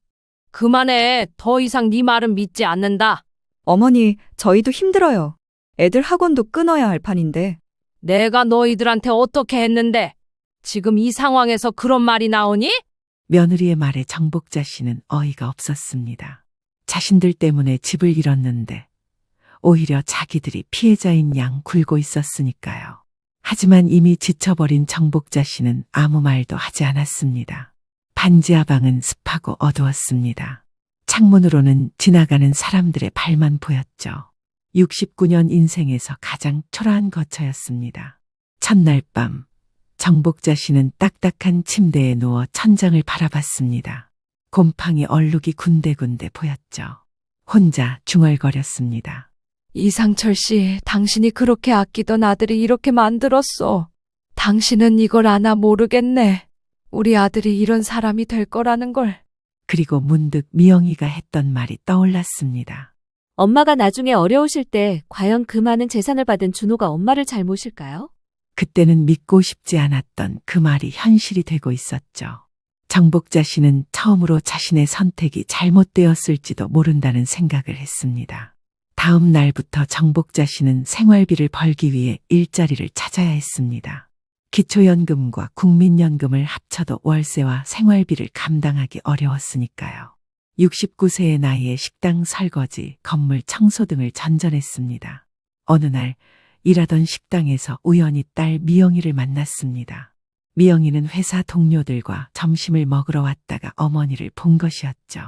그만해. 더 이상 네 말은 믿지 않는다. 어머니, 저희도 힘들어요. 애들 학원도 끊어야 할 판인데. 내가 너희들한테 어떻게 했는데 지금 이 상황에서 그런 말이 나오니? 며느리의 말에 정복자 씨는 어이가 없었습니다. 자신들 때문에 집을 잃었는데 오히려 자기들이 피해자인 양 굴고 있었으니까요. 하지만 이미 지쳐버린 정복자 씨는 아무 말도 하지 않았습니다. 반지하 방은 습하고 어두웠습니다. 창문으로는 지나가는 사람들의 발만 보였죠. 69년 인생에서 가장 초라한 거처였습니다. 첫날 밤 정복자 씨는 딱딱한 침대에 누워 천장을 바라봤습니다. 곰팡이 얼룩이 군데군데 보였죠. 혼자 중얼거렸습니다. 이상철 씨, 당신이 그렇게 아끼던 아들이 이렇게 만들었어. 당신은 이걸 아나 모르겠네. 우리 아들이 이런 사람이 될 거라는 걸. 그리고 문득 미영이가 했던 말이 떠올랐습니다. 엄마가 나중에 어려우실 때 과연 그 많은 재산을 받은 준호가 엄마를 잘 모실까요? 그때는 믿고 싶지 않았던 그 말이 현실이 되고 있었죠. 정복자 씨는 처음으로 자신의 선택이 잘못되었을지도 모른다는 생각을 했습니다. 다음 날부터 정복자 씨는 생활비를 벌기 위해 일자리를 찾아야 했습니다. 기초연금과 국민연금을 합쳐도 월세와 생활비를 감당하기 어려웠으니까요. 69세의 나이에 식당 설거지, 건물 청소 등을 전전했습니다. 어느 날 일하던 식당에서 우연히 딸 미영이를 만났습니다. 미영이는 회사 동료들과 점심을 먹으러 왔다가 어머니를 본 것이었죠.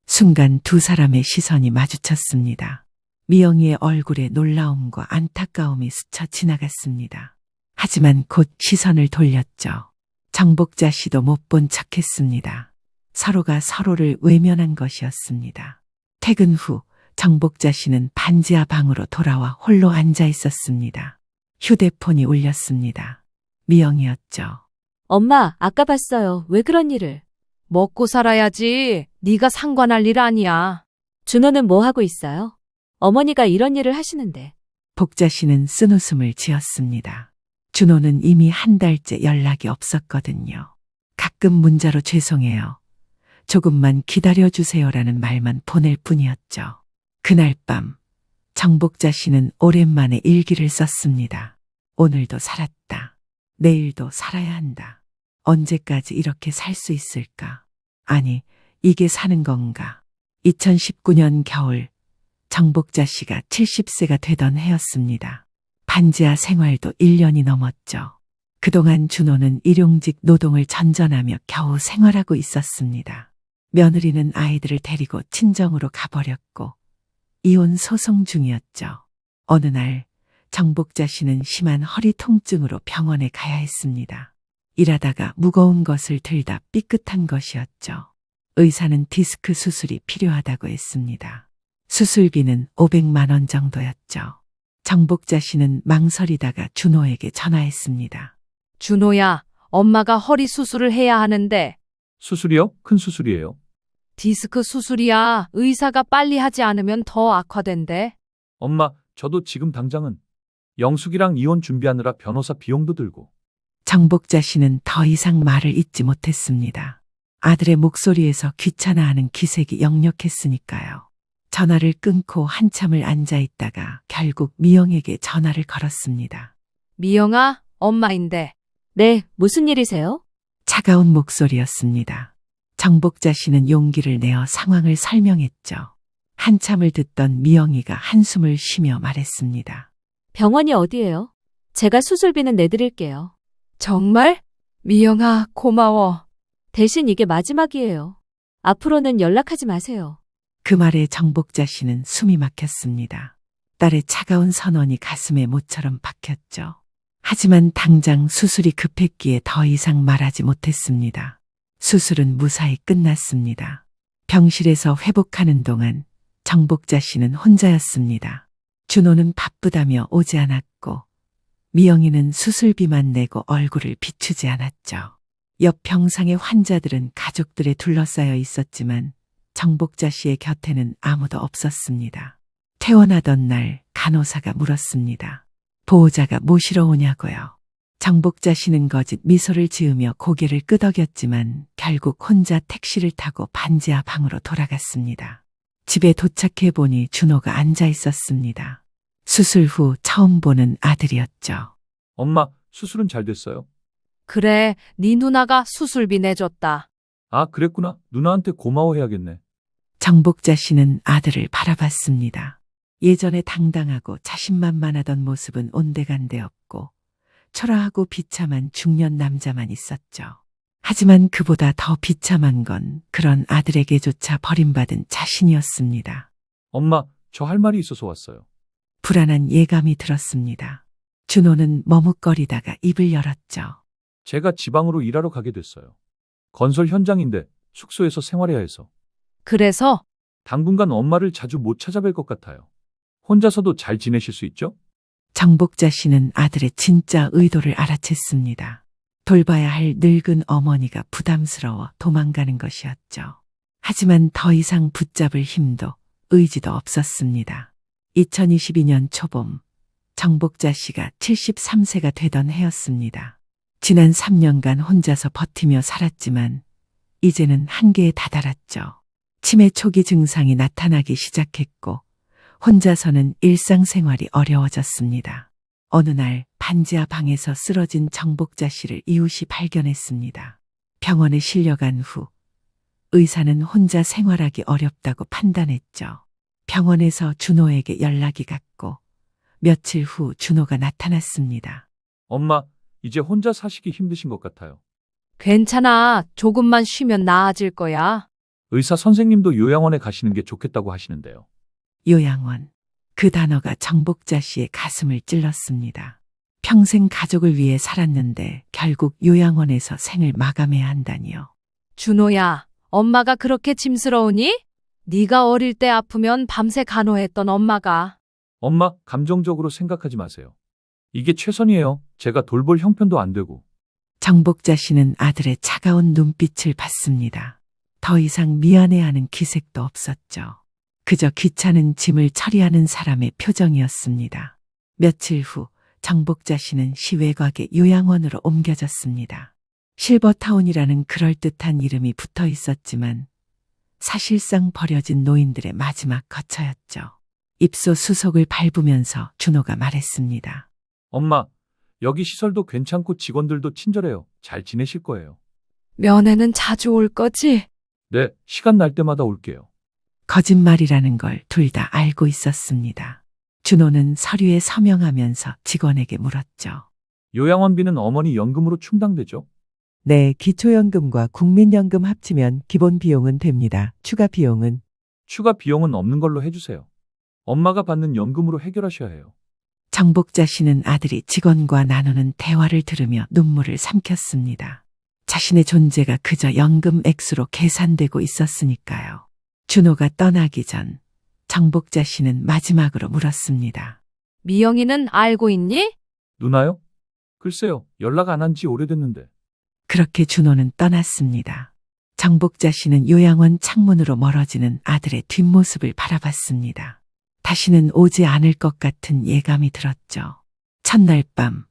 순간 두 사람의 시선이 마주쳤습니다. 미영이의 얼굴에 놀라움과 안타까움이 스쳐 지나갔습니다. 하지만 곧 시선을 돌렸죠. 정복자 씨도 못 본 척했습니다. 서로가 서로를 외면한 것이었습니다. 퇴근 후 정복자 씨는 반지하 방으로 돌아와 홀로 앉아 있었습니다. 휴대폰이 울렸습니다. 미영이었죠. 엄마, 아까 봤어요. 왜 그런 일을? 먹고 살아야지. 네가 상관할 일 아니야. 준호는 뭐 하고 있어요? 어머니가 이런 일을 하시는데. 복자 씨는 쓴웃음을 지었습니다. 준호는 이미 한 달째 연락이 없었거든요. 가끔 문자로 죄송해요. 조금만 기다려주세요라는 말만 보낼 뿐이었죠. 그날 밤 정복자 씨는 오랜만에 일기를 썼습니다. 오늘도 살았다. 내일도 살아야 한다. 언제까지 이렇게 살 수 있을까? 아니, 이게 사는 건가? 2019년 겨울 정복자 씨가 70세가 되던 해였습니다. 반지하 생활도 1년이 넘었죠. 그동안 준호는 일용직 노동을 전전하며 겨우 생활하고 있었습니다. 며느리는 아이들을 데리고 친정으로 가버렸고 이혼 소송 중이었죠. 어느 날 정복자 씨는 심한 허리 통증으로 병원에 가야 했습니다. 일하다가 무거운 것을 들다 삐끗한 것이었죠. 의사는 디스크 수술이 필요하다고 했습니다. 수술비는 500만 원 정도였죠. 정복자 씨는 망설이다가 준호에게 전화했습니다. 준호야, 엄마가 허리 수술을 해야 하는데. 수술이요? 큰 수술이에요. 디스크 수술이야. 의사가 빨리 하지 않으면 더 악화된대. 엄마, 저도 지금 당장은 영숙이랑 이혼 준비하느라 변호사 비용도 들고. 정복자 씨는 더 이상 말을 잇지 못했습니다. 아들의 목소리에서 귀찮아하는 기색이 역력했으니까요. 전화를 끊고 한참을 앉아 있다가 결국 미영에게 전화를 걸었습니다. 미영아, 엄마인데. 네, 무슨 일이세요? 차가운 목소리였습니다. 정복자 씨는 용기를 내어 상황을 설명했죠. 한참을 듣던 미영이가 한숨을 쉬며 말했습니다. 병원이 어디예요? 제가 수술비는 내드릴게요. 정말? 미영아, 고마워. 대신 이게 마지막이에요. 앞으로는 연락하지 마세요. 그 말에 정복자 씨는 숨이 막혔습니다. 딸의 차가운 선언이 가슴에 모처럼 박혔죠. 하지만 당장 수술이 급했기에 더 이상 말하지 못했습니다. 수술은 무사히 끝났습니다. 병실에서 회복하는 동안 정복자 씨는 혼자였습니다. 준호는 바쁘다며 오지 않았고 미영이는 수술비만 내고 얼굴을 비추지 않았죠. 옆 병상의 환자들은 가족들에 둘러싸여 있었지만 정복자 씨의 곁에는 아무도 없었습니다. 퇴원하던 날 간호사가 물었습니다. 보호자가 모시러 오냐고요. 정복자 씨는 거짓 미소를 지으며 고개를 끄덕였지만 결국 혼자 택시를 타고 반지하 방으로 돌아갔습니다. 집에 도착해 보니 준호가 앉아 있었습니다. 수술 후 처음 보는 아들이었죠. 엄마, 수술은 잘 됐어요? 그래, 네 누나가 수술비 내줬다. 아, 그랬구나. 누나한테 고마워해야겠네. 정복자 씨는 아들을 바라봤습니다. 예전에 당당하고 자신만만하던 모습은 온데간데 없고 초라하고 비참한 중년 남자만 있었죠. 하지만 그보다 더 비참한 건 그런 아들에게조차 버림받은 자신이었습니다. 엄마, 저 할 말이 있어서 왔어요. 불안한 예감이 들었습니다. 준호는 머뭇거리다가 입을 열었죠. 제가 지방으로 일하러 가게 됐어요. 건설 현장인데 숙소에서 생활해야 해서 그래서 당분간 엄마를 자주 못 찾아뵐 것 같아요. 혼자서도 잘 지내실 수 있죠? 정복자 씨는 아들의 진짜 의도를 알아챘습니다. 돌봐야 할 늙은 어머니가 부담스러워 도망가는 것이었죠. 하지만 더 이상 붙잡을 힘도 의지도 없었습니다. 2022년 초봄, 정복자 씨가 73세가 되던 해였습니다. 지난 3년간 혼자서 버티며 살았지만 이제는 한계에 다다랐죠. 치매 초기 증상이 나타나기 시작했고 혼자서는 일상생활이 어려워졌습니다. 어느 날 반지하 방에서 쓰러진 정복자 씨를 이웃이 발견했습니다. 병원에 실려간 후 의사는 혼자 생활하기 어렵다고 판단했죠. 병원에서 준호에게 연락이 갔고 며칠 후 준호가 나타났습니다. 엄마, 이제 혼자 사시기 힘드신 것 같아요. 괜찮아. 조금만 쉬면 나아질 거야. 의사 선생님도 요양원에 가시는 게 좋겠다고 하시는데요. 요양원. 그 단어가 정복자 씨의 가슴을 찔렀습니다. 평생 가족을 위해 살았는데 결국 요양원에서 생을 마감해야 한다니요. 준호야, 엄마가 그렇게 짐스러우니? 네가 어릴 때 아프면 밤새 간호했던 엄마가. 엄마, 감정적으로 생각하지 마세요. 이게 최선이에요. 제가 돌볼 형편도 안 되고. 정복자 씨는 아들의 차가운 눈빛을 봤습니다. 더 이상 미안해하는 기색도 없었죠. 그저 귀찮은 짐을 처리하는 사람의 표정이었습니다. 며칠 후 정복자 씨는 시 외곽의 요양원으로 옮겨졌습니다. 실버타운이라는 그럴듯한 이름이 붙어 있었지만 사실상 버려진 노인들의 마지막 거처였죠. 입소수속을 밟으면서 준호가 말했습니다. 엄마, 여기 시설도 괜찮고 직원들도 친절해요. 잘 지내실 거예요. 면회는 자주 올 거지? 네, 시간 날 때마다 올게요. 거짓말이라는 걸 둘 다 알고 있었습니다. 준호는 서류에 서명하면서 직원에게 물었죠. 요양원비는 어머니 연금으로 충당되죠? 네, 기초연금과 국민연금 합치면 기본 비용은 됩니다. 추가 비용은 추가 비용은 없는 걸로 해주세요. 엄마가 받는 연금으로 해결하셔야 해요. 정복자 씨는 아들이 직원과 나누는 대화를 들으며 눈물을 삼켰습니다. 자신의 존재가 그저 연금 액수로 계산되고 있었으니까요. 준호가 떠나기 전 정복자 씨는 마지막으로 물었습니다. 미영이는 알고 있니? 누나요? 글쎄요, 연락 안 한 지 오래됐는데. 그렇게 준호는 떠났습니다. 정복자 씨는 요양원 창문으로 멀어지는 아들의 뒷모습을 바라봤습니다. 다시는 오지 않을 것 같은 예감이 들었죠. 첫날 밤,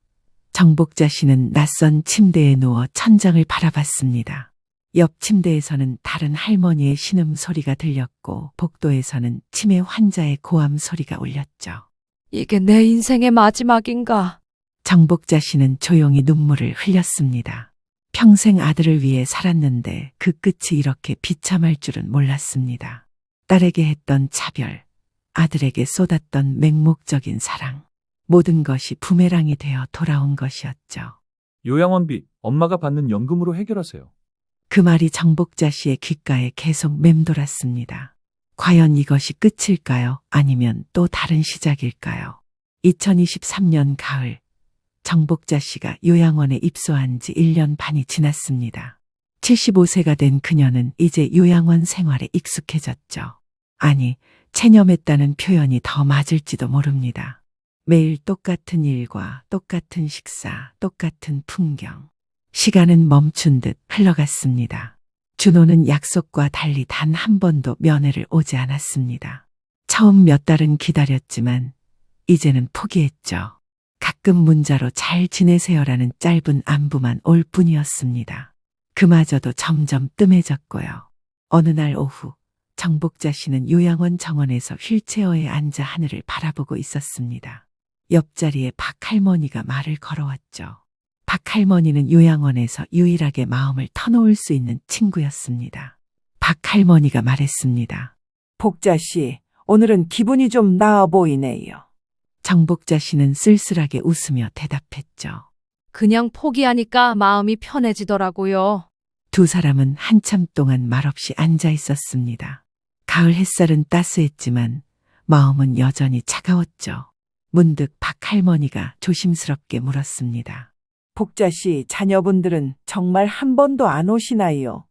정복자 씨는 낯선 침대에 누워 천장을 바라봤습니다. 옆 침대에서는 다른 할머니의 신음소리가 들렸고 복도에서는 치매 환자의 고함 소리가 울렸죠. 이게 내 인생의 마지막인가? 정복자 씨는 조용히 눈물을 흘렸습니다. 평생 아들을 위해 살았는데 그 끝이 이렇게 비참할 줄은 몰랐습니다. 딸에게 했던 차별, 아들에게 쏟았던 맹목적인 사랑, 모든 것이 부메랑이 되어 돌아온 것이었죠. 요양원비, 엄마가 받는 연금으로 해결하세요. 그 말이 정복자 씨의 귓가에 계속 맴돌았습니다. 과연 이것이 끝일까요? 아니면 또 다른 시작일까요? 2023년 가을, 정복자 씨가 요양원에 입소한 지 1년 반이 지났습니다. 75세가 된 그녀는 이제 요양원 생활에 익숙해졌죠. 아니, 체념했다는 표현이 더 맞을지도 모릅니다. 매일 똑같은 일과 똑같은 식사, 똑같은 풍경. 시간은 멈춘 듯 흘러갔습니다. 준호는 약속과 달리 단 한 번도 면회를 오지 않았습니다. 처음 몇 달은 기다렸지만 이제는 포기했죠. 가끔 문자로 잘 지내세요라는 짧은 안부만 올 뿐이었습니다. 그마저도 점점 뜸해졌고요. 어느 날 오후 정복자 씨는 요양원 정원에서 휠체어에 앉아 하늘을 바라보고 있었습니다. 옆자리에 박 할머니가 말을 걸어왔죠. 박 할머니는 요양원에서 유일하게 마음을 터놓을 수 있는 친구였습니다. 박 할머니가 말했습니다. 복자 씨, 오늘은 기분이 좀 나아 보이네요. 정복자 씨는 쓸쓸하게 웃으며 대답했죠. 그냥 포기하니까 마음이 편해지더라고요. 두 사람은 한참 동안 말없이 앉아 있었습니다. 가을 햇살은 따스했지만 마음은 여전히 차가웠죠. 문득 박 할머니가 조심스럽게 물었습니다. 복자 씨, 자녀분들은 정말 한 번도 안 오시나요?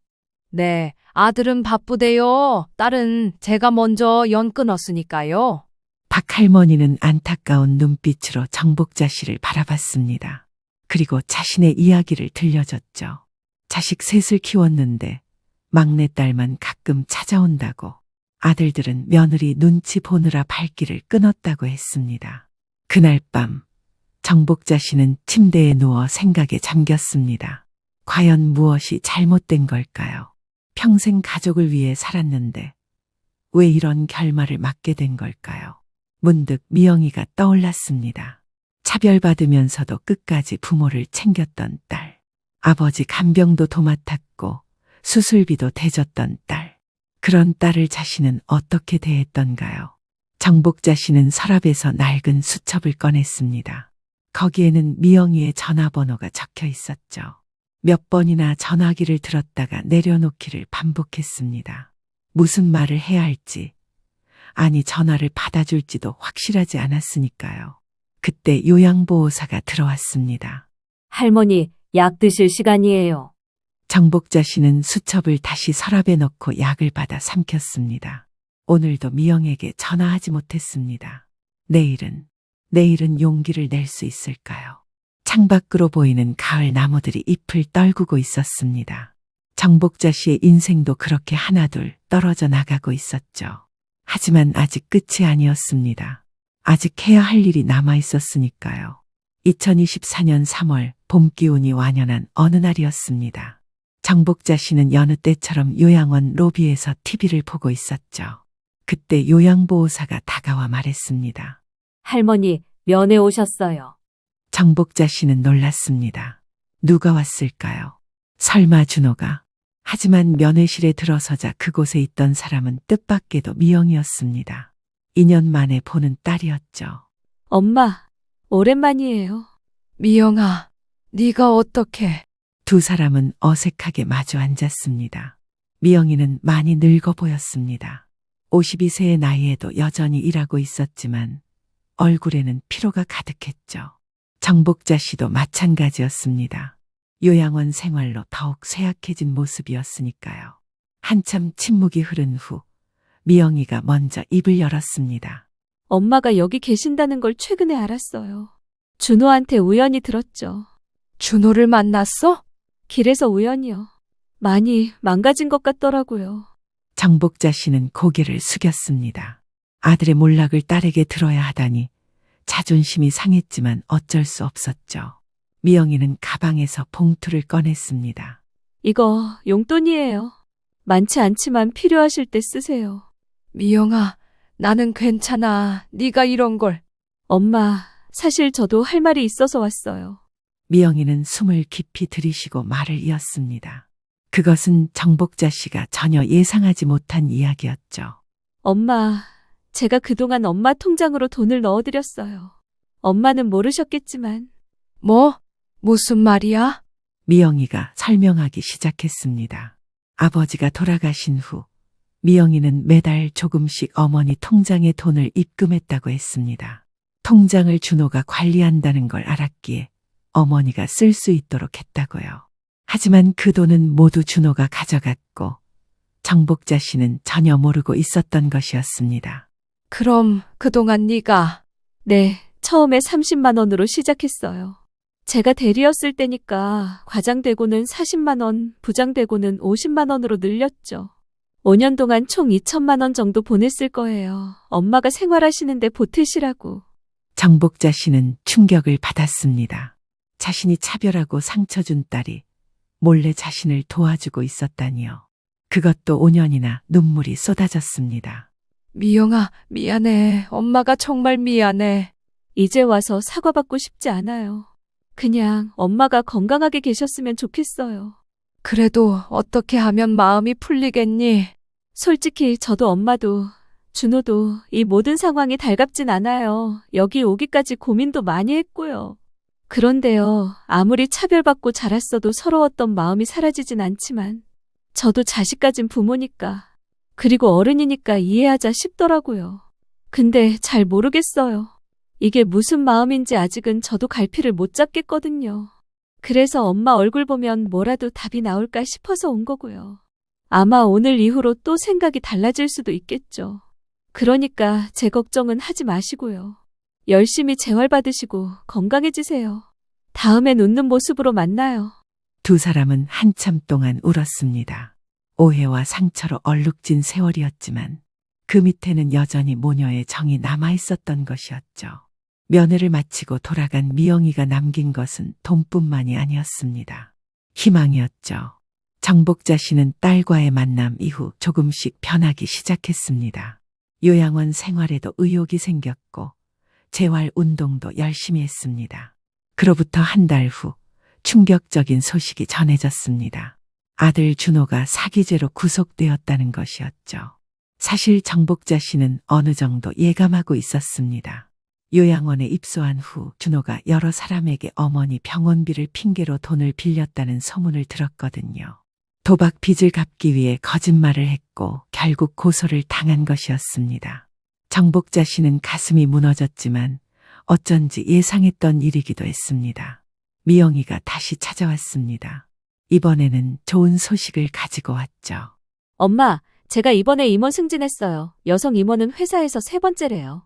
네, 아들은 바쁘대요. 딸은 제가 먼저 연 끊었으니까요. 박 할머니는 안타까운 눈빛으로 정복자 씨를 바라봤습니다. 그리고 자신의 이야기를 들려줬죠. 자식 셋을 키웠는데 막내딸만 가끔 찾아온다고. 아들들은 며느리 눈치 보느라 발길을 끊었다고 했습니다. 그날 밤 정복자 씨는 침대에 누워 생각에 잠겼습니다. 과연 무엇이 잘못된 걸까요? 평생 가족을 위해 살았는데 왜 이런 결말을 맞게 된 걸까요? 문득 미영이가 떠올랐습니다. 차별받으면서도 끝까지 부모를 챙겼던 딸. 아버지 간병도 도맡았고 수술비도 대줬던 딸. 그런 딸을 자신은 어떻게 대했던가요? 정복자 씨는 서랍에서 낡은 수첩을 꺼냈습니다. 거기에는 미영이의 전화번호가 적혀 있었죠. 몇 번이나 전화기를 들었다가 내려놓기를 반복했습니다. 무슨 말을 해야 할지, 아니 전화를 받아줄지도 확실하지 않았으니까요. 그때 요양보호사가 들어왔습니다. 할머니, 약 드실 시간이에요. 정복자 씨는 수첩을 다시 서랍에 넣고 약을 받아 삼켰습니다. 오늘도 미영에게 전화하지 못했습니다. 내일은 용기를 낼 수 있을까요? 창밖으로 보이는 가을 나무들이 잎을 떨구고 있었습니다. 정복자 씨의 인생도 그렇게 하나둘 떨어져 나가고 있었죠. 하지만 아직 끝이 아니었습니다. 아직 해야 할 일이 남아 있었으니까요. 2024년 3월 봄 기운이 완연한 어느 날이었습니다. 정복자 씨는 여느 때처럼 요양원 로비에서 TV를 보고 있었죠. 그때 요양보호사가 다가와 말했습니다. 할머니, 면회 오셨어요. 정복자 씨는 놀랐습니다. 누가 왔을까요? 설마 준호가? 하지만 면회실에 들어서자 그곳에 있던 사람은 뜻밖에도 미영이었습니다. 2년 만에 보는 딸이었죠. 엄마, 오랜만이에요. 미영아, 네가 어떻게? 두 사람은 어색하게 마주 앉았습니다. 미영이는 많이 늙어 보였습니다. 52세의 나이에도 여전히 일하고 있었지만 얼굴에는 피로가 가득했죠. 정복자 씨도 마찬가지였습니다. 요양원 생활로 더욱 쇠약해진 모습이었으니까요. 한참 침묵이 흐른 후 미영이가 먼저 입을 열었습니다. 엄마가 여기 계신다는 걸 최근에 알았어요. 준호한테 우연히 들었죠. 준호를 만났어? 길에서 우연이요. 많이 망가진 것 같더라고요. 정복자 씨는 고개를 숙였습니다. 아들의 몰락을 딸에게 들어야 하다니 자존심이 상했지만 어쩔 수 없었죠. 미영이는 가방에서 봉투를 꺼냈습니다. 이거 용돈이에요. 많지 않지만 필요하실 때 쓰세요. 미영아, 나는 괜찮아. 네가 이런 걸. 엄마, 사실 저도 할 말이 있어서 왔어요. 미영이는 숨을 깊이 들이쉬고 말을 이었습니다. 그것은 정복자 씨가 전혀 예상하지 못한 이야기였죠. 엄마, 제가 그동안 엄마 통장으로 돈을 넣어드렸어요. 엄마는 모르셨겠지만. 뭐? 무슨 말이야? 미영이가 설명하기 시작했습니다. 아버지가 돌아가신 후 미영이는 매달 조금씩 어머니 통장에 돈을 입금했다고 했습니다. 통장을 준호가 관리한다는 걸 알았기에 어머니가 쓸 수 있도록 했다고요. 하지만 그 돈은 모두 준호가 가져갔고 정복자 씨는 전혀 모르고 있었던 것이었습니다. 그럼 그동안 네가 네, 처음에 30만 원으로 시작했어요. 제가 대리였을 때니까 과장되고는 40만 원, 부장되고는 50만 원으로 늘렸죠. 5년 동안 총 2천만 원 정도 보냈을 거예요. 엄마가 생활하시는데 보태시라고. 정복자 씨는 충격을 받았습니다. 자신이 차별하고 상처 준 딸이 몰래 자신을 도와주고 있었다니요. 그것도 5년이나 눈물이 쏟아졌습니다. 미영아, 미안해. 엄마가 정말 미안해. 이제 와서 사과받고 싶지 않아요. 그냥 엄마가 건강하게 계셨으면 좋겠어요. 그래도 어떻게 하면 마음이 풀리겠니? 솔직히 저도 엄마도 준호도 이 모든 상황이 달갑진 않아요. 여기 오기까지 고민도 많이 했고요. 그런데요, 아무리 차별받고 자랐어도 서러웠던 마음이 사라지진 않지만 저도 자식 가진 부모니까 그리고 어른이니까 이해하자 싶더라고요. 근데 잘 모르겠어요. 이게 무슨 마음인지 아직은 저도 갈피를 못 잡겠거든요. 그래서 엄마 얼굴 보면 뭐라도 답이 나올까 싶어서 온 거고요. 아마 오늘 이후로 또 생각이 달라질 수도 있겠죠. 그러니까 제 걱정은 하지 마시고요. 열심히 재활받으시고 건강해지세요. 다음엔 웃는 모습으로 만나요. 두 사람은 한참 동안 울었습니다. 오해와 상처로 얼룩진 세월이었지만 그 밑에는 여전히 모녀의 정이 남아있었던 것이었죠. 면회를 마치고 돌아간 미영이가 남긴 것은 돈뿐만이 아니었습니다. 희망이었죠. 정복자 씨는 딸과의 만남 이후 조금씩 변하기 시작했습니다. 요양원 생활에도 의욕이 생겼고 재활 운동도 열심히 했습니다. 그로부터 한 달 후 충격적인 소식이 전해졌습니다. 아들 준호가 사기죄로 구속되었다는 것이었죠. 사실 정복자 씨는 어느 정도 예감하고 있었습니다. 요양원에 입소한 후 준호가 여러 사람에게 어머니 병원비를 핑계로 돈을 빌렸다는 소문을 들었거든요. 도박 빚을 갚기 위해 거짓말을 했고 결국 고소를 당한 것이었습니다. 정복자 씨는 가슴이 무너졌지만 어쩐지 예상했던 일이기도 했습니다. 미영이가 다시 찾아왔습니다. 이번에는 좋은 소식을 가지고 왔죠. 엄마, 제가 이번에 임원 승진했어요. 여성 임원은 회사에서 3번째래요.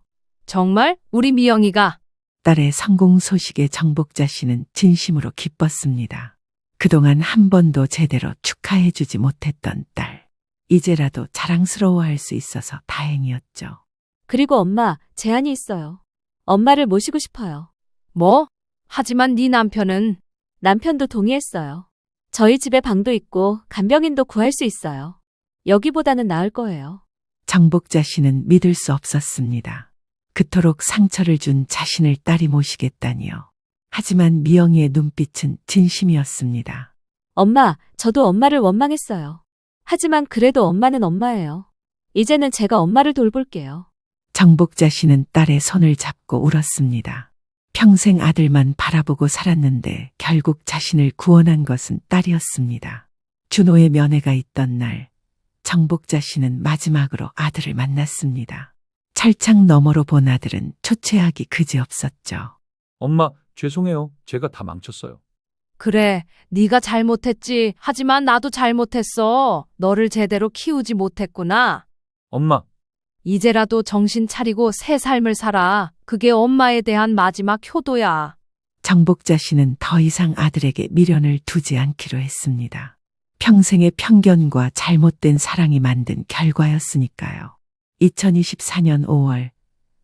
정말? 우리 미영이가? 딸의 성공 소식에 정복자 씨는 진심으로 기뻤습니다. 그동안 한 번도 제대로 축하해주지 못했던 딸. 이제라도 자랑스러워할 수 있어서 다행이었죠. 그리고 엄마, 제안이 있어요. 엄마를 모시고 싶어요. 뭐? 하지만 네 남편은 남편도 동의했어요. 저희 집에 방도 있고 간병인도 구할 수 있어요. 여기보다는 나을 거예요. 정복자 씨는 믿을 수 없었습니다. 그토록 상처를 준 자신을 딸이 모시겠다니요. 하지만 미영이의 눈빛은 진심이었습니다. 엄마, 저도 엄마를 원망했어요. 하지만 그래도 엄마는 엄마예요. 이제는 제가 엄마를 돌볼게요. 정복자 씨는 딸의 손을 잡고 울었습니다. 평생 아들만 바라보고 살았는데 결국 자신을 구원한 것은 딸이었습니다. 준호의 면회가 있던 날, 정복자 씨는 마지막으로 아들을 만났습니다. 철창 너머로 본 아들은 초췌하기 그지없었죠. 엄마, 죄송해요. 제가 다 망쳤어요. 그래, 네가 잘못했지. 하지만 나도 잘못했어. 너를 제대로 키우지 못했구나. 엄마, 이제라도 정신 차리고 새 삶을 살아. 그게 엄마에 대한 마지막 효도야. 정복자 씨는 더 이상 아들에게 미련을 두지 않기로 했습니다. 평생의 편견과 잘못된 사랑이 만든 결과였으니까요. 2024년 5월,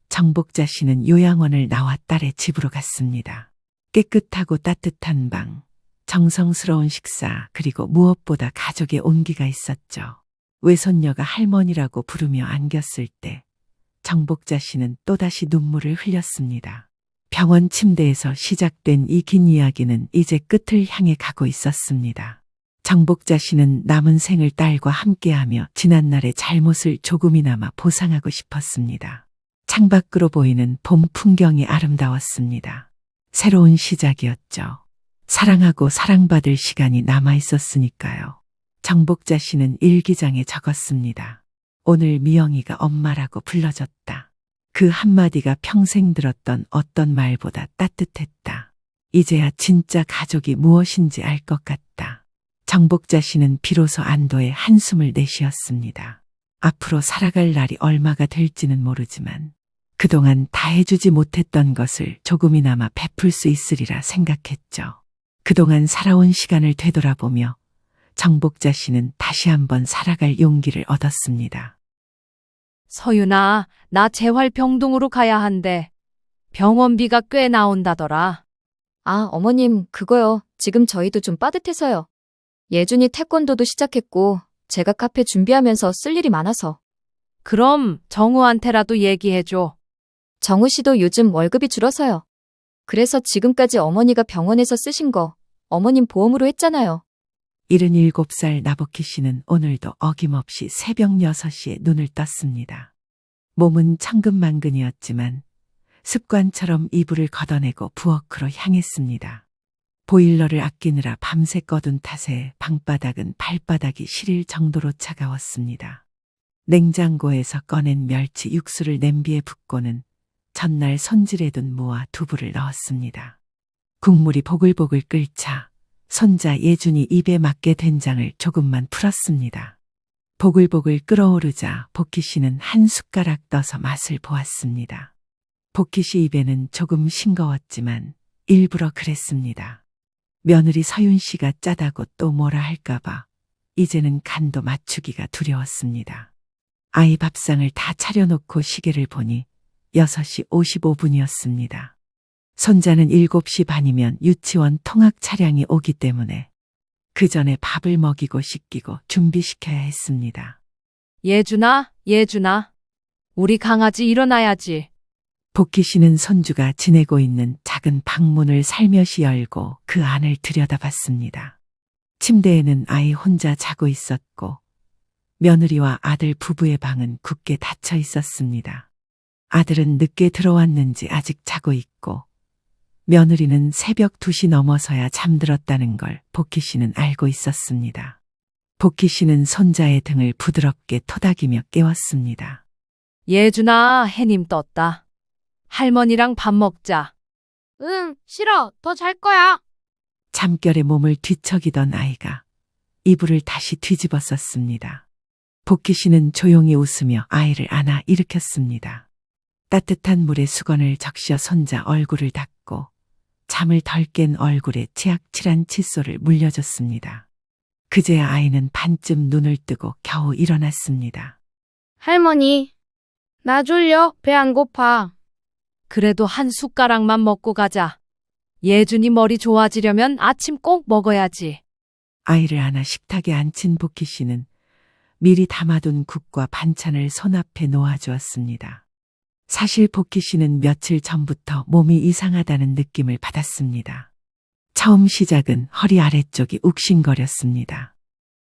정복자 씨는 요양원을 나와 딸의 집으로 갔습니다. 깨끗하고 따뜻한 방, 정성스러운 식사, 그리고 무엇보다 가족의 온기가 있었죠. 외손녀가 할머니라고 부르며 안겼을 때 정복자 씨는 또다시 눈물을 흘렸습니다. 병원 침대에서 시작된 이 긴 이야기는 이제 끝을 향해 가고 있었습니다. 정복자 씨는 남은 생을 딸과 함께하며 지난날의 잘못을 조금이나마 보상하고 싶었습니다. 창밖으로 보이는 봄 풍경이 아름다웠습니다. 새로운 시작이었죠. 사랑하고 사랑받을 시간이 남아 있었으니까요. 정복자 씨는 일기장에 적었습니다. 오늘 미영이가 엄마라고 불러줬다. 그 한마디가 평생 들었던 어떤 말보다 따뜻했다. 이제야 진짜 가족이 무엇인지 알 것 같다. 정복자 씨는 비로소 안도의 한숨을 내쉬었습니다. 앞으로 살아갈 날이 얼마가 될지는 모르지만 그동안 다 해주지 못했던 것을 조금이나마 베풀 수 있으리라 생각했죠. 그동안 살아온 시간을 되돌아보며 정복자 씨는 다시 한번 살아갈 용기를 얻었습니다. 서윤아, 나 재활병동으로 가야 한대. 병원비가 꽤 나온다더라. 아, 어머님, 그거요. 지금 저희도 좀 빠듯해서요. 예준이 태권도도 시작했고, 제가 카페 준비하면서 쓸 일이 많아서. 그럼 정우한테라도 얘기해줘. 정우 씨도 요즘 월급이 줄어서요. 그래서 지금까지 어머니가 병원에서 쓰신 거, 어머님 보험으로 했잖아요. 77살 나복희 씨는 오늘도 어김없이 새벽 6시에 눈을 떴습니다. 몸은 천근만근이었지만 습관처럼 이불을 걷어내고 부엌으로 향했습니다. 보일러를 아끼느라 밤새 꺼둔 탓에 방바닥은 발바닥이 시릴 정도로 차가웠습니다. 냉장고에서 꺼낸 멸치 육수를 냄비에 붓고는 전날 손질해둔 무와 두부를 넣었습니다. 국물이 보글보글 끓자 손자 예준이 입에 맞게 된장을 조금만 풀었습니다. 보글보글 끓어오르자 복희 씨는 한 숟가락 떠서 맛을 보았습니다. 복희 씨 입에는 조금 싱거웠지만 일부러 그랬습니다. 며느리 서윤 씨가 짜다고 또 뭐라 할까봐 이제는 간도 맞추기가 두려웠습니다. 아이 밥상을 다 차려놓고 시계를 보니 6시 55분이었습니다. 손자는 7시 반이면 유치원 통학 차량이 오기 때문에 그 전에 밥을 먹이고 씻기고 준비시켜야 했습니다. 예준아, 우리 강아지 일어나야지. 복희 씨는 손주가 지내고 있는 작은 방문을 살며시 열고 그 안을 들여다봤습니다. 침대에는 아이 혼자 자고 있었고 며느리와 아들 부부의 방은 굳게 닫혀 있었습니다. 아들은 늦게 들어왔는지 아직 자고 있고 며느리는 새벽 2시 넘어서야 잠들었다는 걸 복희 씨는 알고 있었습니다. 복희 씨는 손자의 등을 부드럽게 토닥이며 깨웠습니다. 예준아, 해님 떴다. 할머니랑 밥 먹자. 응, 싫어. 더 잘 거야. 잠결에 몸을 뒤척이던 아이가 이불을 다시 뒤집어 썼습니다. 복희 씨는 조용히 웃으며 아이를 안아 일으켰습니다. 따뜻한 물에 수건을 적셔 손자 얼굴을 닦고 잠을 덜 깬 얼굴에 치약칠한 칫솔을 물려줬습니다. 그제야 아이는 반쯤 눈을 뜨고 겨우 일어났습니다. 할머니, 나 졸려. 배 안 고파. 그래도 한 숟가락만 먹고 가자. 예준이 머리 좋아지려면 아침 꼭 먹어야지. 아이를 안아 식탁에 앉힌 복희 씨는 미리 담아둔 국과 반찬을 손앞에 놓아주었습니다. 사실 복희 씨는 며칠 전부터 몸이 이상하다는 느낌을 받았습니다. 처음 시작은 허리 아래쪽이 욱신거렸습니다.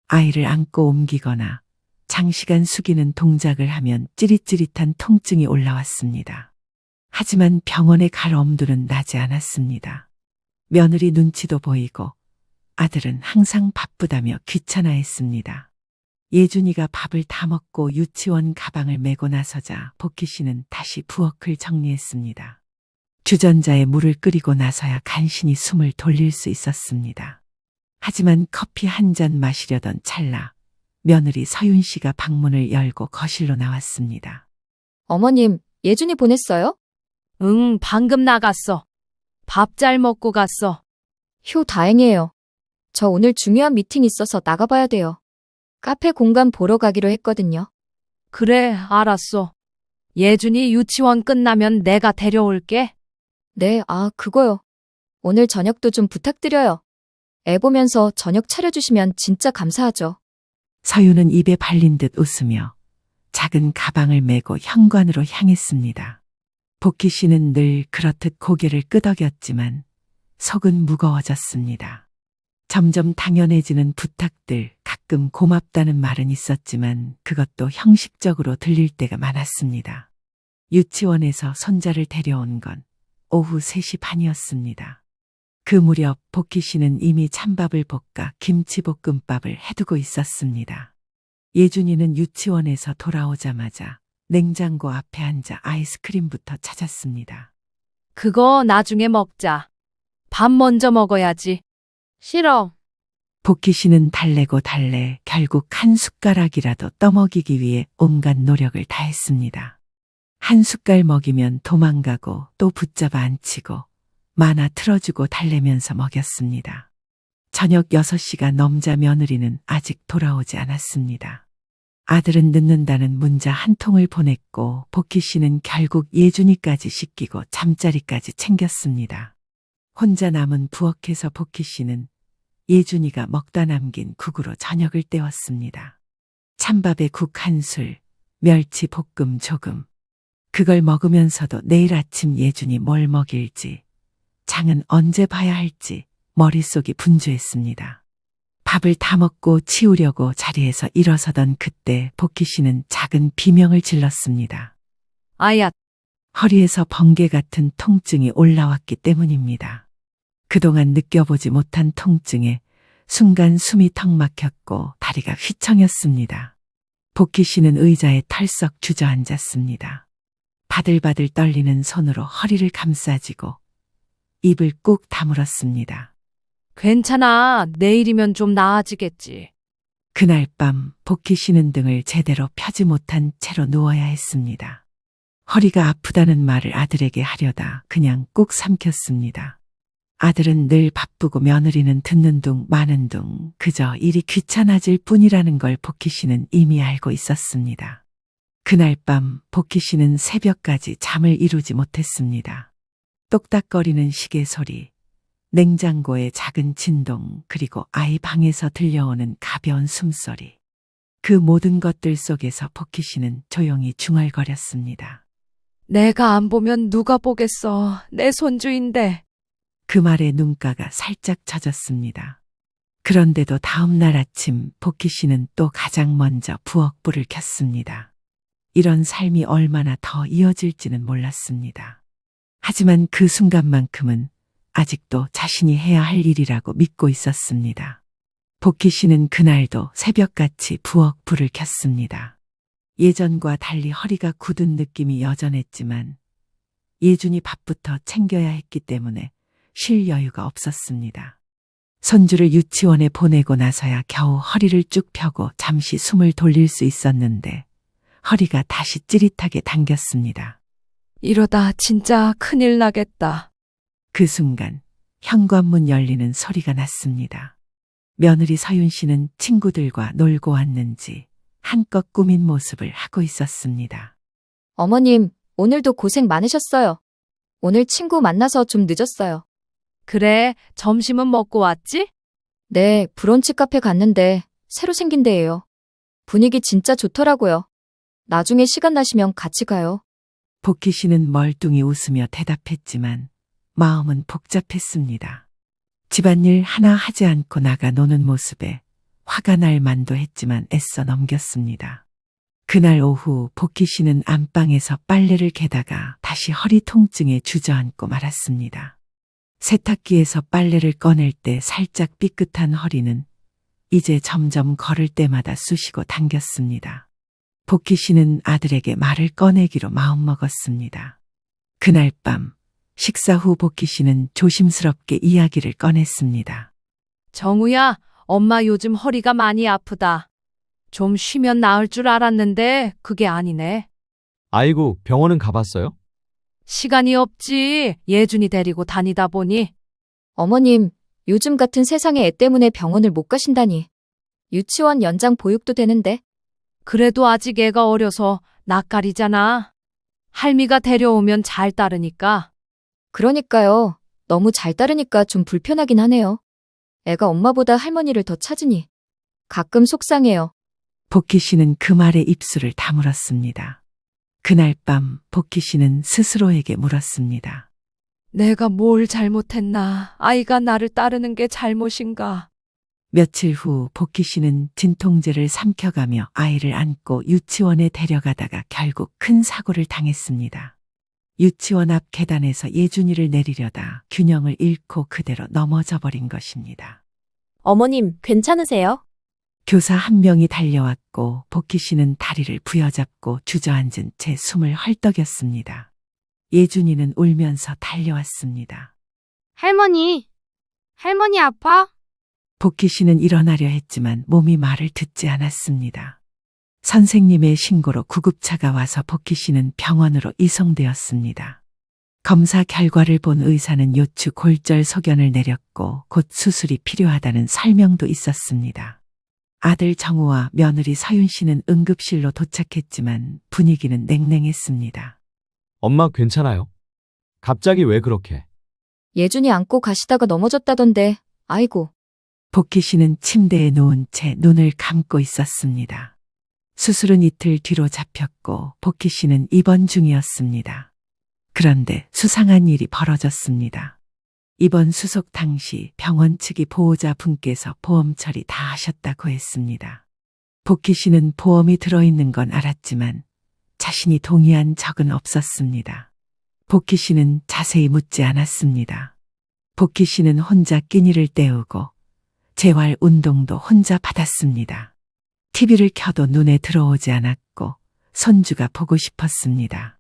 아이를 안고 옮기거나 장시간 숙이는 동작을 하면 찌릿찌릿한 통증이 올라왔습니다. 하지만 병원에 갈 엄두는 나지 않았습니다. 며느리 눈치도 보이고 아들은 항상 바쁘다며 귀찮아했습니다. 예준이가 밥을 다 먹고 유치원 가방을 메고 나서자 복희 씨는 다시 부엌을 정리했습니다. 주전자에 물을 끓이고 나서야 간신히 숨을 돌릴 수 있었습니다. 하지만 커피 한 잔 마시려던 찰나 며느리 서윤 씨가 방문을 열고 거실로 나왔습니다. 어머님, 예준이 보냈어요? 응, 방금 나갔어. 밥 잘 먹고 갔어. 휴, 다행이에요. 저 오늘 중요한 미팅 있어서 나가봐야 돼요. 카페 공간 보러 가기로 했거든요. 그래, 알았어. 예준이 유치원 끝나면 내가 데려올게. 네, 그거요. 오늘 저녁도 좀 부탁드려요. 애 보면서 저녁 차려주시면 진짜 감사하죠. 서윤은 입에 발린 듯 웃으며 작은 가방을 메고 현관으로 향했습니다. 복희 씨는 늘 그렇듯 고개를 끄덕였지만 속은 무거워졌습니다. 점점 당연해지는 부탁들, 가끔 고맙다는 말은 있었지만 그것도 형식적으로 들릴 때가 많았습니다. 유치원에서 손자를 데려온 건 오후 3시 반이었습니다. 그 무렵 복희 씨는 이미 찬밥을 볶아 김치볶음밥을 해두고 있었습니다. 예준이는 유치원에서 돌아오자마자 냉장고 앞에 앉아 아이스크림부터 찾았습니다. 그거 나중에 먹자. 밥 먼저 먹어야지. 싫어. 복희 씨는 달래고 달래 결국 한 숟가락이라도 떠먹이기 위해 온갖 노력을 다했습니다. 한 숟갈 먹이면 도망가고 또 붙잡아 앉히고 만화 틀어주고 달래면서 먹였습니다. 저녁 6시가 넘자 며느리는 아직 돌아오지 않았습니다. 아들은 늦는다는 문자 한 통을 보냈고 복희 씨는 결국 예준이까지 씻기고 잠자리까지 챙겼습니다. 혼자 남은 부엌에서 복희 씨는 예준이가 먹다 남긴 국으로 저녁을 때웠습니다. 찬밥에 국 한 술, 멸치 볶음 조금. 그걸 먹으면서도 내일 아침 예준이 뭘 먹일지, 장은 언제 봐야 할지 머릿속이 분주했습니다. 밥을 다 먹고 치우려고 자리에서 일어서던 그때 복희 씨는 작은 비명을 질렀습니다. 아야, 허리에서 번개 같은 통증이 올라왔기 때문입니다. 그동안 느껴보지 못한 통증에 순간 숨이 턱 막혔고 다리가 휘청였습니다. 복희 씨는 의자에 털썩 주저앉았습니다. 바들바들 떨리는 손으로 허리를 감싸쥐고 입을 꾹 다물었습니다. 괜찮아. 내일이면 좀 나아지겠지. 그날 밤 복희 씨는 등을 제대로 펴지 못한 채로 누워야 했습니다. 허리가 아프다는 말을 아들에게 하려다 그냥 꾹 삼켰습니다. 아들은 늘 바쁘고 며느리는 듣는 둥 마는 둥 그저 일이 귀찮아질 뿐이라는 걸 복희 씨는 이미 알고 있었습니다. 그날 밤 복희 씨는 새벽까지 잠을 이루지 못했습니다. 똑딱거리는 시계 소리, 냉장고의 작은 진동, 그리고 아이 방에서 들려오는 가벼운 숨소리. 그 모든 것들 속에서 복희 씨는 조용히 중얼거렸습니다. 내가 안 보면 누가 보겠어. 내 손주인데. 그 말에 눈가가 살짝 젖었습니다. 그런데도 다음 날 아침 복희 씨는 또 가장 먼저 부엌 불을 켰습니다. 이런 삶이 얼마나 더 이어질지는 몰랐습니다. 하지만 그 순간만큼은 아직도 자신이 해야 할 일이라고 믿고 있었습니다. 복희 씨는 그날도 새벽같이 부엌 불을 켰습니다. 예전과 달리 허리가 굳은 느낌이 여전했지만 예준이 밥부터 챙겨야 했기 때문에 쉴 여유가 없었습니다. 손주를 유치원에 보내고 나서야 겨우 허리를 쭉 펴고 잠시 숨을 돌릴 수 있었는데 허리가 다시 찌릿하게 당겼습니다. 이러다 진짜 큰일 나겠다. 그 순간 현관문 열리는 소리가 났습니다. 며느리 서윤 씨는 친구들과 놀고 왔는지 한껏 꾸민 모습을 하고 있었습니다. 어머님, 오늘도 고생 많으셨어요. 오늘 친구 만나서 좀 늦었어요. 그래, 점심은 먹고 왔지? 네, 브런치 카페 갔는데 새로 생긴 데예요. 분위기 진짜 좋더라고요. 나중에 시간 나시면 같이 가요. 복희 씨는 멀뚱히 웃으며 대답했지만 마음은 복잡했습니다. 집안일 하나 하지 않고 나가 노는 모습에 화가 날 만도 했지만 애써 넘겼습니다. 그날 오후 복희 씨는 안방에서 빨래를 개다가 다시 허리 통증에 주저앉고 말았습니다. 세탁기에서 빨래를 꺼낼 때 살짝 삐끗한 허리는 이제 점점 걸을 때마다 쑤시고 당겼습니다. 복희 씨는 아들에게 말을 꺼내기로 마음먹었습니다. 그날 밤 식사 후 복희 씨는 조심스럽게 이야기를 꺼냈습니다. 정우야, 엄마 요즘 허리가 많이 아프다. 좀 쉬면 나을 줄 알았는데 그게 아니네. 아이고, 병원은 가봤어요? 시간이 없지. 예준이 데리고 다니다 보니. 어머님, 요즘 같은 세상에 애 때문에 병원을 못 가신다니. 유치원 연장 보육도 되는데. 그래도 아직 애가 어려서 낯가리잖아. 할미가 데려오면 잘 따르니까. 그러니까요. 너무 잘 따르니까 좀 불편하긴 하네요. 애가 엄마보다 할머니를 더 찾으니. 가끔 속상해요. 복희 씨는 그 말에 입술을 다물었습니다. 그날 밤 복희 씨는 스스로에게 물었습니다. 내가 뭘 잘못했나? 아이가 나를 따르는 게 잘못인가? 며칠 후 복희 씨는 진통제를 삼켜가며 아이를 안고 유치원에 데려가다가 결국 큰 사고를 당했습니다. 유치원 앞 계단에서 예준이를 내리려다 균형을 잃고 그대로 넘어져 버린 것입니다. 어머님, 괜찮으세요? 교사 한 명이 달려왔고 복희 씨는 다리를 부여잡고 주저앉은 채 숨을 헐떡였습니다. 예준이는 울면서 달려왔습니다. 할머니, 할머니 아파? 복희 씨는 일어나려 했지만 몸이 말을 듣지 않았습니다. 선생님의 신고로 구급차가 와서 복희 씨는 병원으로 이송되었습니다. 검사 결과를 본 의사는 요추 골절 소견을 내렸고 곧 수술이 필요하다는 설명도 있었습니다. 아들 정우와 며느리 서윤 씨는 응급실로 도착했지만 분위기는 냉랭했습니다. 엄마 괜찮아요? 갑자기 왜 그렇게? 예준이 안고 가시다가 넘어졌다던데. 아이고. 복희 씨는 침대에 누운 채 눈을 감고 있었습니다. 수술은 이틀 뒤로 잡혔고 복희 씨는 입원 중이었습니다. 그런데 수상한 일이 벌어졌습니다. 입원 수속 당시 병원 측이 보호자 분께서 보험 처리 다 하셨다고 했습니다. 복희 씨는 보험이 들어있는 건 알았지만 자신이 동의한 적은 없었습니다. 복희 씨는 자세히 묻지 않았습니다. 복희 씨는 혼자 끼니를 때우고 재활 운동도 혼자 받았습니다. TV를 켜도 눈에 들어오지 않았고 손주가 보고 싶었습니다.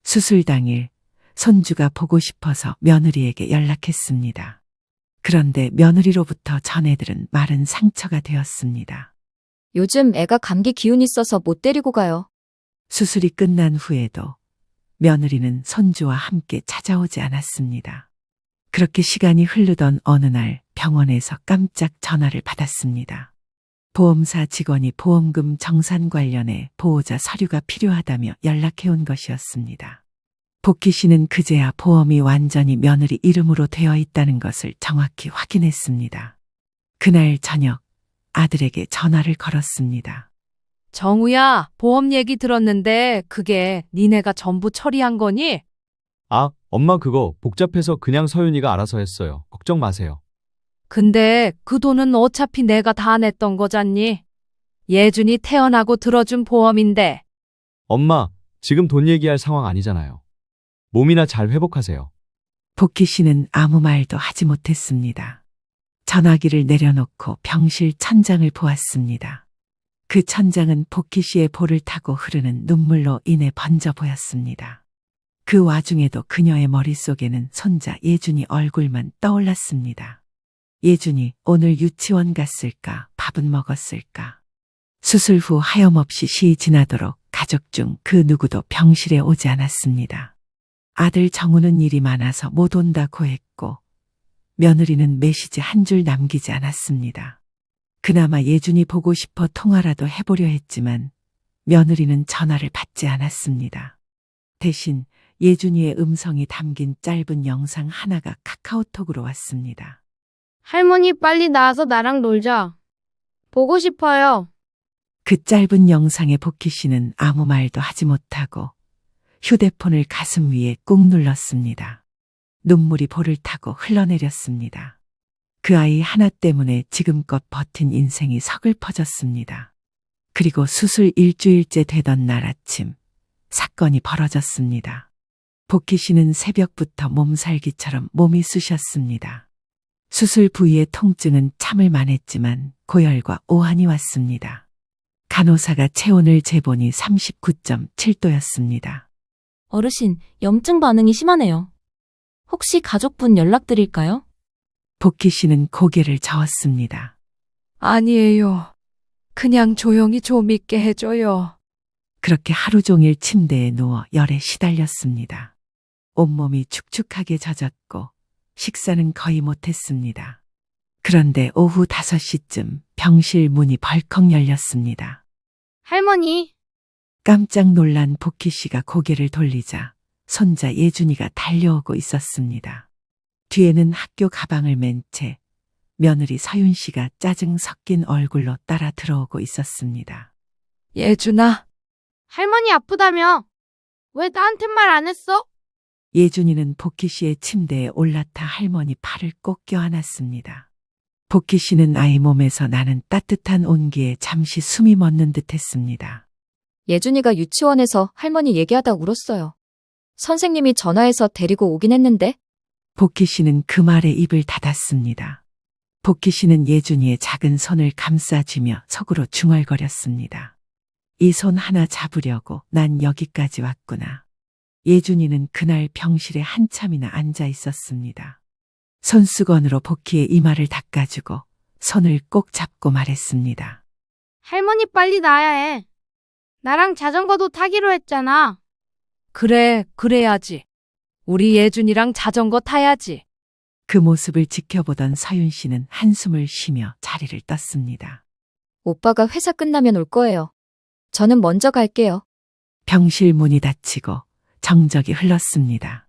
수술 당일 손주가 보고 싶어서 며느리에게 연락했습니다. 그런데 며느리로부터 전해들은 마른 상처가 되었습니다. 요즘 애가 감기 기운 있어서 못 데리고 가요. 수술이 끝난 후에도 며느리는 손주와 함께 찾아오지 않았습니다. 그렇게 시간이 흐르던 어느 날 병원에서 깜짝 전화를 받았습니다. 보험사 직원이 보험금 정산 관련해 보호자 서류가 필요하다며 연락해온 것이었습니다. 복희 씨는 그제야 보험이 완전히 며느리 이름으로 되어 있다는 것을 정확히 확인했습니다. 그날 저녁 아들에게 전화를 걸었습니다. 정우야, 보험 얘기 들었는데 그게 니네가 전부 처리한 거니? 아, 엄마 그거 복잡해서 그냥 서윤이가 알아서 했어요. 걱정 마세요. 근데 그 돈은 어차피 내가 다 냈던 거잖니? 예준이 태어나고 들어준 보험인데. 엄마, 지금 돈 얘기할 상황 아니잖아요. 몸이나 잘 회복하세요. 복희 씨는 아무 말도 하지 못했습니다. 전화기를 내려놓고 병실 천장을 보았습니다. 그 천장은 복희 씨의 볼을 타고 흐르는 눈물로 인해 번져 보였습니다. 그 와중에도 그녀의 머릿속에는 손자 예준이 얼굴만 떠올랐습니다. 예준이 오늘 유치원 갔을까? 밥은 먹었을까? 수술 후 하염없이 시이 지나도록 가족 중 그 누구도 병실에 오지 않았습니다. 아들 정우는 일이 많아서 못 온다고 했고 며느리는 메시지 한 줄 남기지 않았습니다. 그나마 예준이 보고 싶어 통화라도 해보려 했지만 며느리는 전화를 받지 않았습니다. 대신 예준이의 음성이 담긴 짧은 영상 하나가 카카오톡으로 왔습니다. 할머니 빨리 나와서 나랑 놀자. 보고 싶어요. 그 짧은 영상에 복희 씨는 아무 말도 하지 못하고 휴대폰을 가슴 위에 꾹 눌렀습니다. 눈물이 볼을 타고 흘러내렸습니다. 그 아이 하나 때문에 지금껏 버틴 인생이 서글퍼졌습니다. 그리고 수술 일주일째 되던 날 아침 사건이 벌어졌습니다. 복희 씨는 새벽부터 몸살기처럼 몸이 쑤셨습니다. 수술 부위의 통증은 참을 만했지만 고열과 오한이 왔습니다. 간호사가 체온을 재보니 39.7도였습니다. 어르신, 염증 반응이 심하네요. 혹시 가족분 연락드릴까요? 복희 씨는 고개를 저었습니다. 아니에요. 그냥 조용히 좀 있게 해줘요. 그렇게 하루 종일 침대에 누워 열에 시달렸습니다. 온몸이 축축하게 젖었고 식사는 거의 못했습니다. 그런데 오후 5시쯤 병실 문이 벌컥 열렸습니다. 할머니. 깜짝 놀란 복희 씨가 고개를 돌리자 손자 예준이가 달려오고 있었습니다. 뒤에는 학교 가방을 맨 채 며느리 서윤 씨가 짜증 섞인 얼굴로 따라 들어오고 있었습니다. 예준아. 할머니 아프다며. 왜 나한테 말 안 했어? 예준이는 복희 씨의 침대에 올라타 할머니 팔을 꼭 껴안았습니다. 복희 씨는 아이 몸에서 나는 따뜻한 온기에 잠시 숨이 멎는 듯했습니다. 예준이가 유치원에서 할머니 얘기하다 울었어요. 선생님이 전화해서 데리고 오긴 했는데. 복희 씨는 그 말에 입을 닫았습니다. 복희 씨는 예준이의 작은 손을 감싸쥐며 속으로 중얼거렸습니다. 이 손 하나 잡으려고 난 여기까지 왔구나. 예준이는 그날 병실에 한참이나 앉아 있었습니다. 손수건으로 복희의 이마를 닦아주고 손을 꼭 잡고 말했습니다. 할머니 빨리 나야 해. 나랑 자전거도 타기로 했잖아. 그래, 그래야지. 우리 예준이랑 자전거 타야지. 그 모습을 지켜보던 서윤 씨는 한숨을 쉬며 자리를 떴습니다. 오빠가 회사 끝나면 올 거예요. 저는 먼저 갈게요. 병실 문이 닫히고 정적이 흘렀습니다.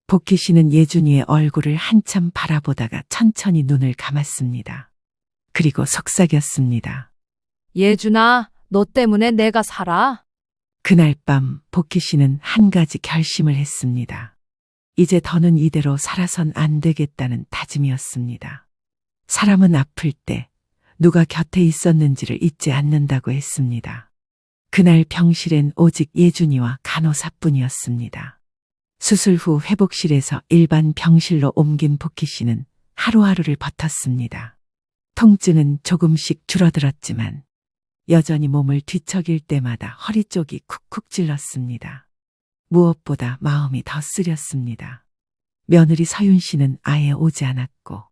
복희 씨는 예준이의 얼굴을 한참 바라보다가 천천히 눈을 감았습니다. 그리고 속삭였습니다. 예준아, 너 때문에 내가 살아. 그날 밤 복희 씨는 한 가지 결심을 했습니다. 이제 더는 이대로 살아선 안 되겠다는 다짐이었습니다. 사람은 아플 때 누가 곁에 있었는지를 잊지 않는다고 했습니다. 그날 병실엔 오직 예준이와 간호사뿐이었습니다. 수술 후 회복실에서 일반 병실로 옮긴 복희 씨는 하루하루를 버텼습니다. 통증은 조금씩 줄어들었지만 여전히 몸을 뒤척일 때마다 허리 쪽이 쿡쿡 찔렀습니다. 무엇보다 마음이 더 쓰렸습니다. 며느리 서윤 씨는 아예 오지 않았고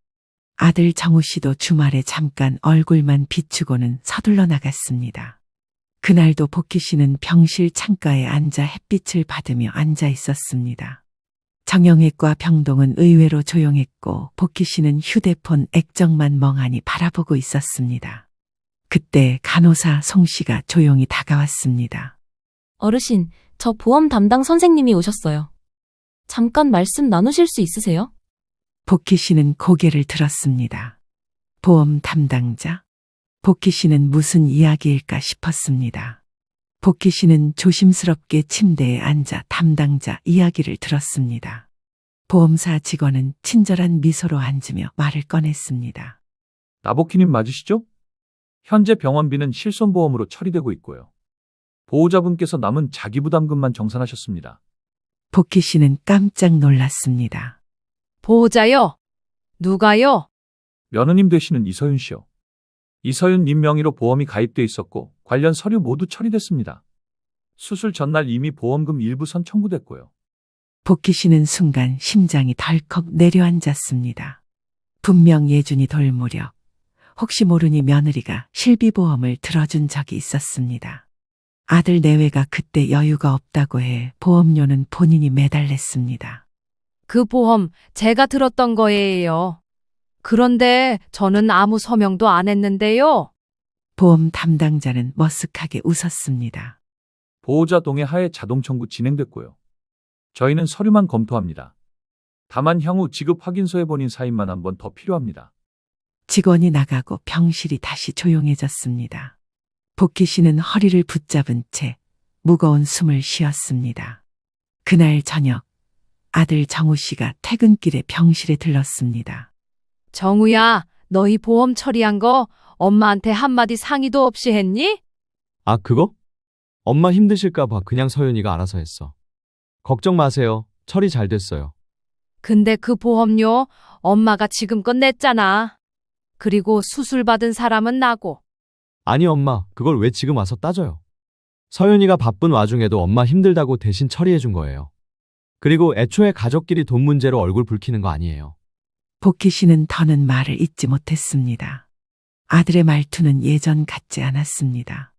아들 정우 씨도 주말에 잠깐 얼굴만 비추고는 서둘러 나갔습니다. 그날도 복희 씨는 병실 창가에 앉아 햇빛을 받으며 앉아 있었습니다. 정형외과 병동은 의외로 조용했고 복희 씨는 휴대폰 액정만 멍하니 바라보고 있었습니다. 그때 간호사 송 씨가 조용히 다가왔습니다. 어르신, 저 보험 담당 선생님이 오셨어요. 잠깐 말씀 나누실 수 있으세요? 복희 씨는 고개를 들었습니다. 보험 담당자? 복희 씨는 무슨 이야기일까 싶었습니다. 복희 씨는 조심스럽게 침대에 앉아 담당자 이야기를 들었습니다. 보험사 직원은 친절한 미소로 앉으며 말을 꺼냈습니다. 나복희님 맞으시죠? 현재 병원비는 실손보험으로 처리되고 있고요. 보호자분께서 남은 자기부담금만 정산하셨습니다. 복희 씨는 깜짝 놀랐습니다. 보호자요? 누가요? 며느님 되시는 이서윤 씨요. 이서윤님 명의로 보험이 가입돼 있었고 관련 서류 모두 처리됐습니다. 수술 전날 이미 보험금 일부선 청구됐고요. 복희 씨는 순간 심장이 덜컥 내려앉았습니다. 분명 예준이 돌무렵 혹시 모르니 며느리가 실비보험을 들어준 적이 있었습니다. 아들 내외가 그때 여유가 없다고 해 보험료는 본인이 매달냈습니다. 그 보험 제가 들었던 거예요. 그런데 저는 아무 서명도 안 했는데요. 보험 담당자는 머쓱하게 웃었습니다. 보호자 동의 하에 자동 청구 진행됐고요. 저희는 서류만 검토합니다. 다만 향후 지급 확인서에 본인 사인만 한 번 더 필요합니다. 직원이 나가고 병실이 다시 조용해졌습니다. 복희 씨는 허리를 붙잡은 채 무거운 숨을 쉬었습니다. 그날 저녁 아들 정우 씨가 퇴근길에 병실에 들렀습니다. 정우야, 너희 보험 처리한 거 엄마한테 한마디 상의도 없이 했니? 아, 그거? 엄마 힘드실까봐 그냥 서윤이가 알아서 했어. 걱정 마세요. 처리 잘 됐어요. 근데 그 보험료 엄마가 지금껏 냈잖아. 그리고 수술 받은 사람은 나고. 아니, 엄마, 그걸 왜 지금 와서 따져요? 서윤이가 바쁜 와중에도 엄마 힘들다고 대신 처리해 준 거예요. 그리고 애초에 가족끼리 돈 문제로 얼굴 붉히는 거 아니에요. 복희 씨는 더는 말을 잇지 못했습니다. 아들의 말투는 예전 같지 않았습니다.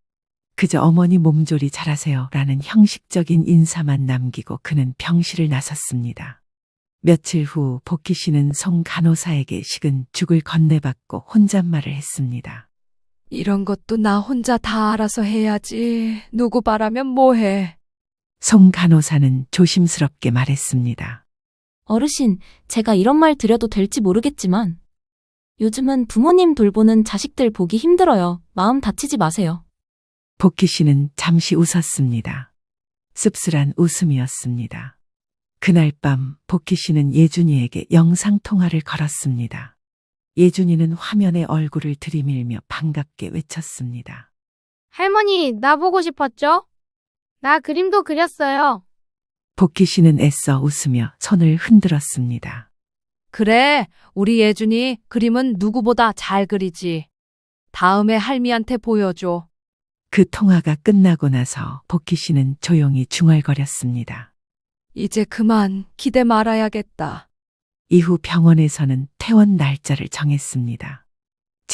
그저 어머니 몸조리 잘하세요 라는 형식적인 인사만 남기고 그는 병실을 나섰습니다. 며칠 후 복희 씨는 송 간호사에게 식은 죽을 건네받고 혼잣말을 했습니다. 이런 것도 나 혼자 다 알아서 해야지. 누구 바라면 뭐해. 송 간호사는 조심스럽게 말했습니다. 어르신, 제가 이런 말 드려도 될지 모르겠지만 요즘은 부모님 돌보는 자식들 보기 힘들어요. 마음 다치지 마세요. 복희 씨는 잠시 웃었습니다. 씁쓸한 웃음이었습니다. 그날 밤 복희 씨는 예준이에게 영상통화를 걸었습니다. 예준이는 화면에 얼굴을 들이밀며 반갑게 외쳤습니다. 할머니, 나 보고 싶었죠? 나 그림도 그렸어요. 복희 씨는 애써 웃으며 손을 흔들었습니다. 그래, 우리 예준이 그림은 누구보다 잘 그리지. 다음에 할미한테 보여줘. 그 통화가 끝나고 나서 복희 씨는 조용히 중얼거렸습니다. 이제 그만 기대 말아야겠다. 이후 병원에서는 퇴원 날짜를 정했습니다.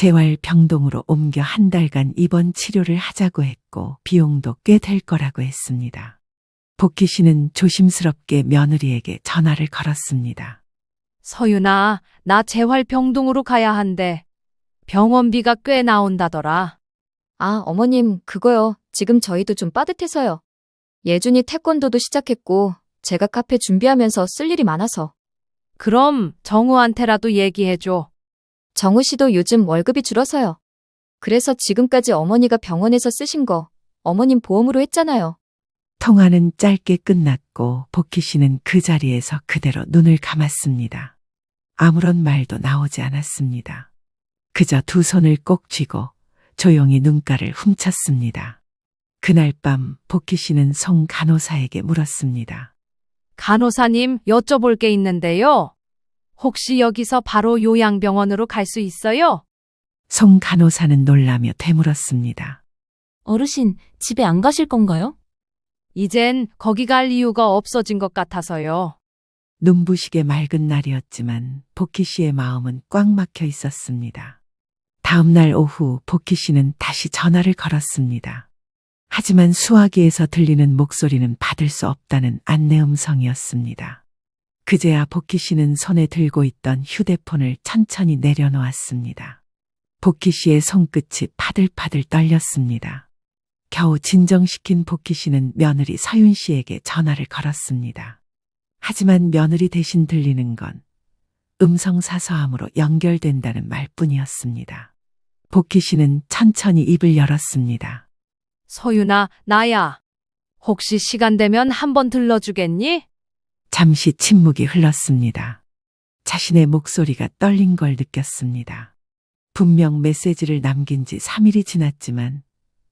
재활병동으로 옮겨 한 달간 입원 치료를 하자고 했고 비용도 꽤 될 거라고 했습니다. 복희 씨는 조심스럽게 며느리에게 전화를 걸었습니다. 서윤아, 나 재활병동으로 가야 한대. 병원비가 꽤 나온다더라. 아, 어머님, 그거요. 지금 저희도 좀 빠듯해서요. 예준이 태권도도 시작했고, 제가 카페 준비하면서 쓸 일이 많아서. 그럼 정우한테라도 얘기해줘. 정우 씨도 요즘 월급이 줄어서요. 그래서 지금까지 어머니가 병원에서 쓰신 거, 어머님 보험으로 했잖아요. 통화는 짧게 끝났고 복희 씨는 그 자리에서 그대로 눈을 감았습니다. 아무런 말도 나오지 않았습니다. 그저 두 손을 꼭 쥐고 조용히 눈가를 훔쳤습니다. 그날 밤 복희 씨는 송 간호사에게 물었습니다. 간호사님, 여쭤볼 게 있는데요. 혹시 여기서 바로 요양병원으로 갈 수 있어요? 송 간호사는 놀라며 되물었습니다. 어르신, 집에 안 가실 건가요? 이젠 거기 갈 이유가 없어진 것 같아서요. 눈부시게 맑은 날이었지만 복희 씨의 마음은 꽉 막혀 있었습니다. 다음 날 오후 복희 씨는 다시 전화를 걸었습니다. 하지만 수화기에서 들리는 목소리는 받을 수 없다는 안내 음성이었습니다. 그제야 복희 씨는 손에 들고 있던 휴대폰을 천천히 내려놓았습니다. 복희 씨의 손끝이 파들파들 떨렸습니다. 겨우 진정시킨 복희 씨는 며느리 서윤 씨에게 전화를 걸었습니다. 하지만 며느리 대신 들리는 건 음성사서함으로 연결된다는 말뿐이었습니다. 복희 씨는 천천히 입을 열었습니다. 서윤아, 나야. 혹시 시간 되면 한번 들러주겠니? 잠시 침묵이 흘렀습니다. 자신의 목소리가 떨린 걸 느꼈습니다. 분명 메시지를 남긴 지 3일이 지났지만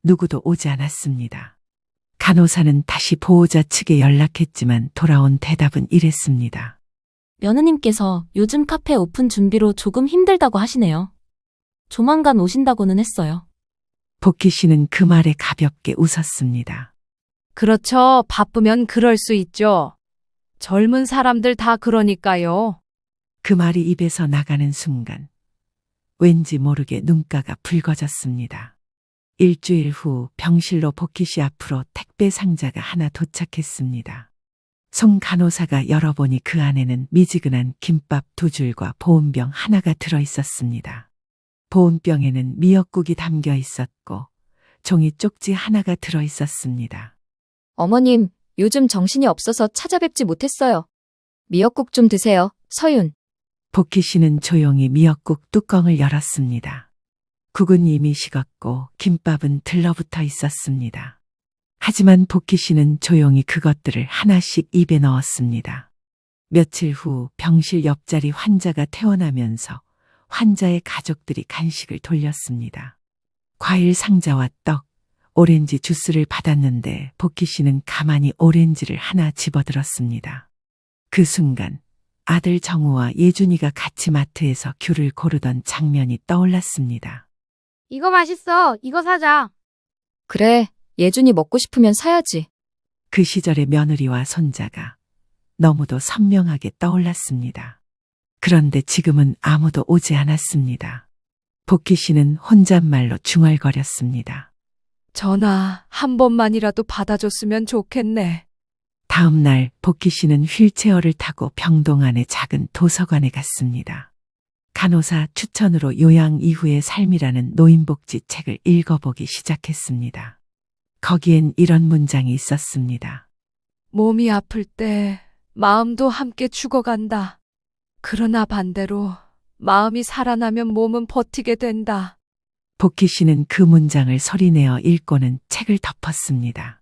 누구도 오지 않았습니다. 간호사는 다시 보호자 측에 연락했지만 돌아온 대답은 이랬습니다. 며느님께서 요즘 카페 오픈 준비로 조금 힘들다고 하시네요. 조만간 오신다고는 했어요. 복희 씨는 그 말에 가볍게 웃었습니다. 그렇죠. 바쁘면 그럴 수 있죠. 젊은 사람들 다 그러니까요. 그 말이 입에서 나가는 순간 왠지 모르게 눈가가 붉어졌습니다. 일주일 후 병실로 복희 씨 앞으로 택배 상자가 하나 도착했습니다. 송 간호사가 열어보니 그 안에는 미지근한 김밥 2줄과 보온병 하나가 들어 있었습니다. 보온병에는 미역국이 담겨 있었고 종이 쪽지 하나가 들어 있었습니다. 어머님, 요즘 정신이 없어서 찾아뵙지 못했어요. 미역국 좀 드세요, 서윤. 복희 씨는 조용히 미역국 뚜껑을 열었습니다. 국은 이미 식었고 김밥은 들러붙어 있었습니다. 하지만 복희 씨는 조용히 그것들을 하나씩 입에 넣었습니다. 며칠 후 병실 옆자리 환자가 퇴원하면서 환자의 가족들이 간식을 돌렸습니다. 과일 상자와 떡, 오렌지 주스를 받았는데 복희 씨는 가만히 오렌지를 하나 집어들었습니다. 그 순간 아들 정우와 예준이가 같이 마트에서 귤을 고르던 장면이 떠올랐습니다. 이거 맛있어. 이거 사자. 그래, 예준이 먹고 싶으면 사야지. 그 시절의 며느리와 손자가 너무도 선명하게 떠올랐습니다. 그런데 지금은 아무도 오지 않았습니다. 복희 씨는 혼잣말로 중얼거렸습니다. 전화 한 번만이라도 받아줬으면 좋겠네. 다음 날 복희 씨는 휠체어를 타고 병동 안의 작은 도서관에 갔습니다. 간호사 추천으로 요양 이후의 삶이라는 노인복지 책을 읽어보기 시작했습니다. 거기엔 이런 문장이 있었습니다. 몸이 아플 때 마음도 함께 죽어간다. 그러나 반대로 마음이 살아나면 몸은 버티게 된다. 복희 씨는 그 문장을 소리내어 읽고는 책을 덮었습니다.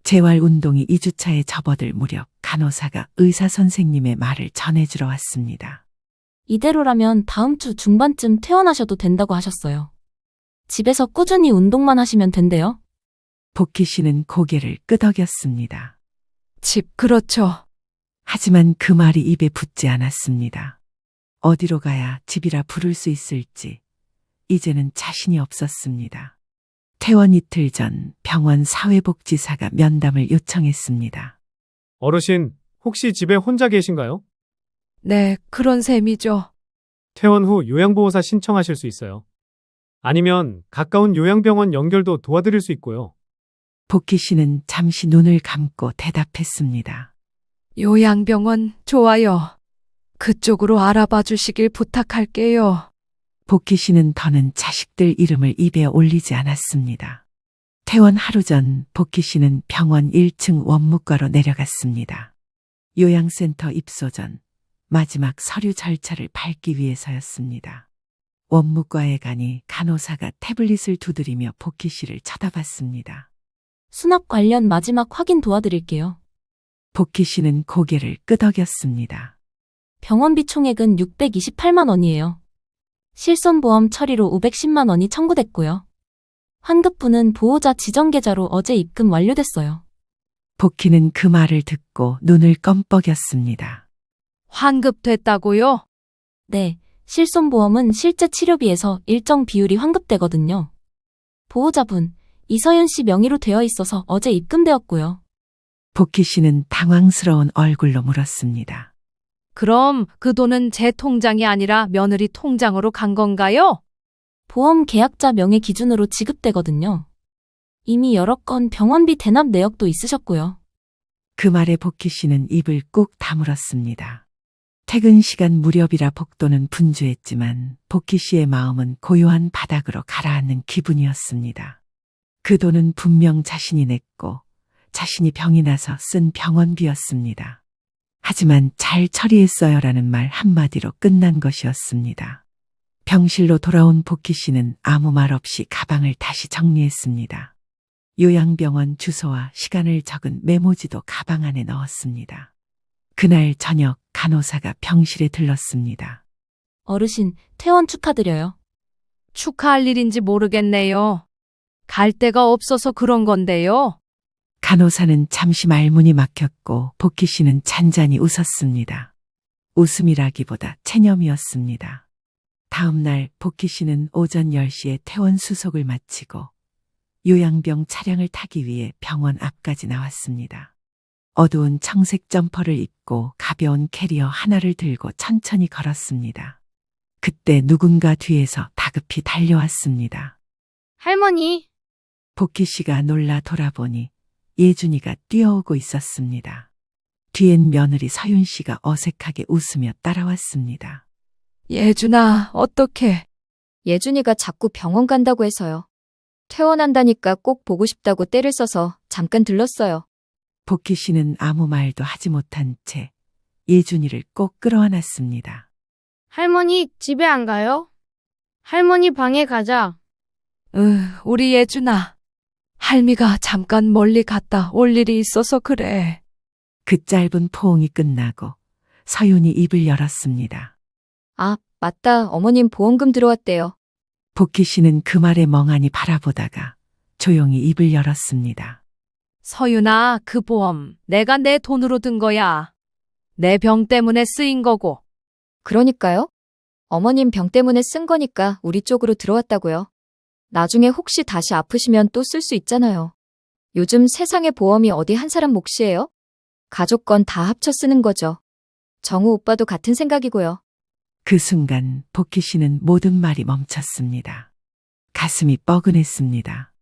재활운동이 2주차에 접어들 무렵 간호사가 의사 선생님의 말을 전해주러 왔습니다. 이대로라면 다음 주 중반쯤 퇴원하셔도 된다고 하셨어요. 집에서 꾸준히 운동만 하시면 된대요. 복희 씨는 고개를 끄덕였습니다. 집 그렇죠. 하지만 그 말이 입에 붙지 않았습니다. 어디로 가야 집이라 부를 수 있을지 이제는 자신이 없었습니다. 퇴원 이틀 전 병원 사회복지사가 면담을 요청했습니다. 어르신, 혹시 집에 혼자 계신가요? 네, 그런 셈이죠. 퇴원 후 요양보호사 신청하실 수 있어요. 아니면 가까운 요양병원 연결도 도와드릴 수 있고요. 복희 씨는 잠시 눈을 감고 대답했습니다. 요양병원 좋아요. 그쪽으로 알아봐 주시길 부탁할게요. 복희 씨는 더는 자식들 이름을 입에 올리지 않았습니다. 퇴원 하루 전 복희 씨는 병원 1층 원무과로 내려갔습니다. 요양센터 입소 전 마지막 서류 절차를 밟기 위해서였습니다. 원무과에 가니 간호사가 태블릿을 두드리며 복희 씨를 쳐다봤습니다. 수납 관련 마지막 확인 도와드릴게요. 복희 씨는 고개를 끄덕였습니다. 병원비 총액은 628만 원이에요. 실손보험 처리로 510만 원이 청구됐고요. 환급분은 보호자 지정계좌로 어제 입금 완료됐어요. 복희는 그 말을 듣고 눈을 껌뻑였습니다. 환급됐다고요? 네, 실손보험은 실제 치료비에서 일정 비율이 환급되거든요. 보호자분, 이서윤 씨 명의로 되어 있어서 어제 입금되었고요. 복희 씨는 당황스러운 얼굴로 물었습니다. 그럼 그 돈은 제 통장이 아니라 며느리 통장으로 간 건가요? 보험 계약자 명의 기준으로 지급되거든요. 이미 여러 건 병원비 대납 내역도 있으셨고요. 그 말에 복희 씨는 입을 꾹 다물었습니다. 퇴근 시간 무렵이라 복도는 분주했지만 복희 씨의 마음은 고요한 바닥으로 가라앉는 기분이었습니다. 그 돈은 분명 자신이 냈고 자신이 병이 나서 쓴 병원비였습니다. 하지만 잘 처리했어요라는 말 한마디로 끝난 것이었습니다. 병실로 돌아온 복희 씨는 아무 말 없이 가방을 다시 정리했습니다. 요양병원 주소와 시간을 적은 메모지도 가방 안에 넣었습니다. 그날 저녁 간호사가 병실에 들렀습니다. 어르신, 퇴원 축하드려요. 축하할 일인지 모르겠네요. 갈 데가 없어서 그런 건데요. 간호사는 잠시 말문이 막혔고 복희 씨는 잔잔히 웃었습니다. 웃음이라기보다 체념이었습니다. 다음 날 복희 씨는 오전 10시에 퇴원 수속을 마치고 요양병 차량을 타기 위해 병원 앞까지 나왔습니다. 어두운 청색 점퍼를 입고 가벼운 캐리어 하나를 들고 천천히 걸었습니다. 그때 누군가 뒤에서 다급히 달려왔습니다. 할머니, 복희 씨가 놀라 돌아보니 예준이가 뛰어오고 있었습니다. 뒤엔 며느리 서윤 씨가 어색하게 웃으며 따라왔습니다. 예준아, 어떡해. 예준이가 자꾸 병원 간다고 해서요. 퇴원한다니까 꼭 보고 싶다고 떼를 써서 잠깐 들렀어요. 복희 씨는 아무 말도 하지 못한 채 예준이를 꼭 끌어안았습니다. 할머니 집에 안 가요? 할머니 방에 가자. 우리 예준아. 할미가 잠깐 멀리 갔다 올 일이 있어서 그래. 그 짧은 포옹이 끝나고 서윤이 입을 열었습니다. 아, 맞다. 어머님 보험금 들어왔대요. 복희 씨는 그 말에 멍하니 바라보다가 조용히 입을 열었습니다. 서윤아, 그 보험 내가 내 돈으로 든 거야. 내 병 때문에 쓰인 거고. 그러니까요. 어머님 병 때문에 쓴 거니까 우리 쪽으로 들어왔다고요. 나중에 혹시 다시 아프시면 또 쓸 수 있잖아요. 요즘 세상에 보험이 어디 한 사람 몫이에요? 가족 건 다 합쳐 쓰는 거죠. 정우 오빠도 같은 생각이고요. 그 순간 복희 씨는 모든 말이 멈췄습니다. 가슴이 뻐근했습니다.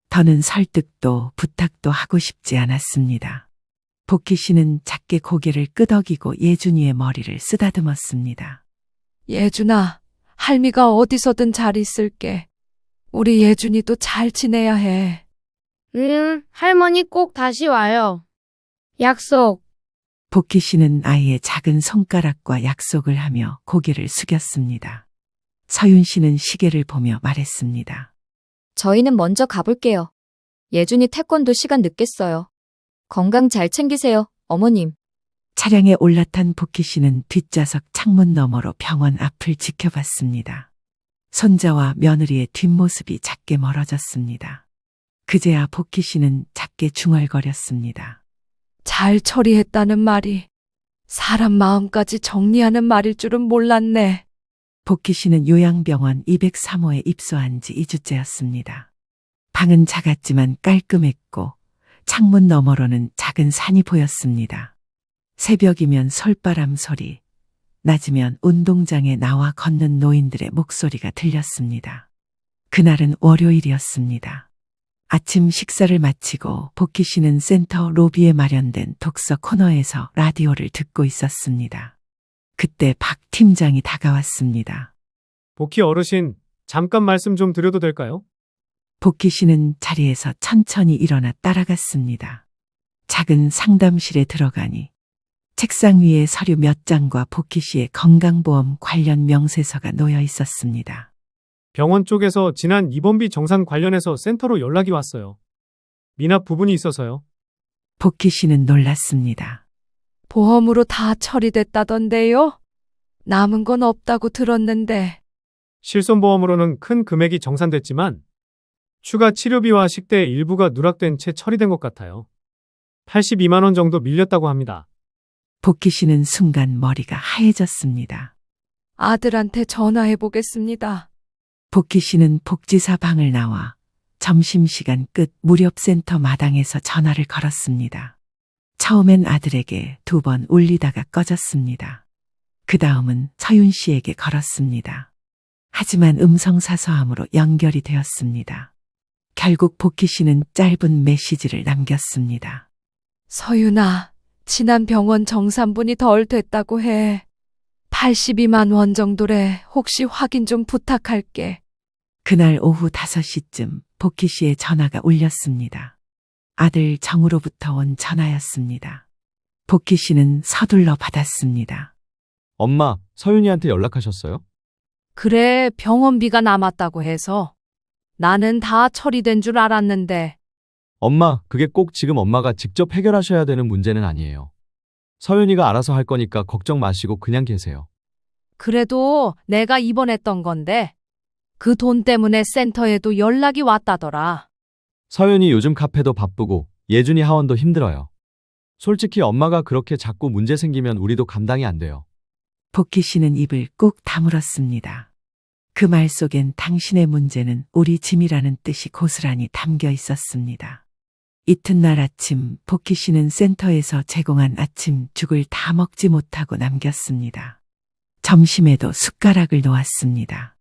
더는 설득도 부탁도 하고 싶지 않았습니다. 복희 씨는 작게 고개를 끄덕이고 예준이의 머리를 쓰다듬었습니다. 예준아, 할미가 어디서든 잘 있을게. 우리 예준이도 잘 지내야 해. 할머니 꼭 다시 와요. 약속. 복희 씨는 아이의 작은 손가락과 약속을 하며 고개를 숙였습니다. 서윤 씨는 시계를 보며 말했습니다. 저희는 먼저 가볼게요. 예준이 태권도 시간 늦겠어요. 건강 잘 챙기세요, 어머님. 차량에 올라탄 복희 씨는 뒷좌석 창문 너머로 병원 앞을 지켜봤습니다. 손자와 며느리의 뒷모습이 작게 멀어졌습니다. 그제야 복희 씨는 작게 중얼거렸습니다. 잘 처리했다는 말이 사람 마음까지 정리하는 말일 줄은 몰랐네. 복희 씨는 요양병원 203호에 입소한 지 2주째였습니다. 방은 작았지만 깔끔했고 창문 너머로는 작은 산이 보였습니다. 새벽이면 솔바람 소리, 낮이면 운동장에 나와 걷는 노인들의 목소리가 들렸습니다. 그날은 월요일이었습니다. 아침 식사를 마치고 복희 씨는 센터 로비에 마련된 독서 코너에서 라디오를 듣고 있었습니다. 그때 박 팀장이 다가왔습니다. 복희 어르신, 잠깐 말씀 좀 드려도 될까요? 복희 씨는 자리에서 천천히 일어나 따라갔습니다. 작은 상담실에 들어가니 책상 위에 서류 몇 장과 복희 씨의 건강보험 관련 명세서가 놓여 있었습니다. 병원 쪽에서 지난 입원비 정산 관련해서 센터로 연락이 왔어요. 미납 부분이 있어서요. 복희 씨는 놀랐습니다. 보험으로 다 처리됐다던데요? 남은 건 없다고 들었는데. 실손보험으로는 큰 금액이 정산됐지만 추가 치료비와 식대 일부가 누락된 채 처리된 것 같아요. 82만 원 정도 밀렸다고 합니다. 복희 씨는 순간 머리가 하얘졌습니다. 아들한테 전화해 보겠습니다. 복희 씨는 복지사 방을 나와 점심시간 끝 무렵센터 마당에서 전화를 걸었습니다. 처음엔 아들에게 2번 울리다가 꺼졌습니다. 그 다음은 서윤 씨에게 걸었습니다. 하지만 음성사서함으로 연결이 되었습니다. 결국 복희 씨는 짧은 메시지를 남겼습니다. 서윤아, 지난 병원 정산분이 덜 됐다고 해. 82만 원 정도래. 혹시 확인 좀 부탁할게. 그날 오후 5시쯤 복희 씨의 전화가 울렸습니다. 아들 정우로부터 온 전화였습니다. 복희 씨는 서둘러 받았습니다. 엄마, 서윤이한테 연락하셨어요? 그래, 병원비가 남았다고 해서. 나는 다 처리된 줄 알았는데. 엄마, 그게 꼭 지금 엄마가 직접 해결하셔야 되는 문제는 아니에요. 서윤이가 알아서 할 거니까 걱정 마시고 그냥 계세요. 그래도 내가 입원했던 건데 그 돈 때문에 센터에도 연락이 왔다더라. 서윤이 요즘 카페도 바쁘고 예준이 하원도 힘들어요. 솔직히 엄마가 그렇게 자꾸 문제 생기면 우리도 감당이 안 돼요. 복희 씨는 입을 꾹 다물었습니다. 그 말 속엔 당신의 문제는 우리 짐이라는 뜻이 고스란히 담겨 있었습니다. 이튿날 아침 복희 씨는 센터에서 제공한 아침 죽을 다 먹지 못하고 남겼습니다. 점심에도 숟가락을 놓았습니다.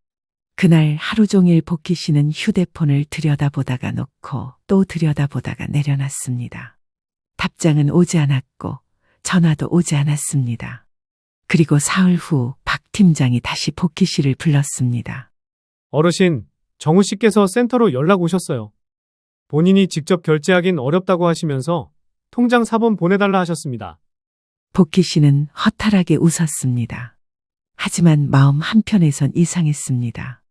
그날 하루 종일 복희 씨는 휴대폰을 들여다보다가 놓고 또 들여다보다가 내려놨습니다. 답장은 오지 않았고 전화도 오지 않았습니다. 그리고 사흘 후 박 팀장이 다시 복희 씨를 불렀습니다. 어르신, 정우 씨께서 센터로 연락 오셨어요. 본인이 직접 결제하긴 어렵다고 하시면서 통장 사본 보내달라 하셨습니다. 복희 씨는 허탈하게 웃었습니다. 하지만 마음 한편에선 이상했습니다.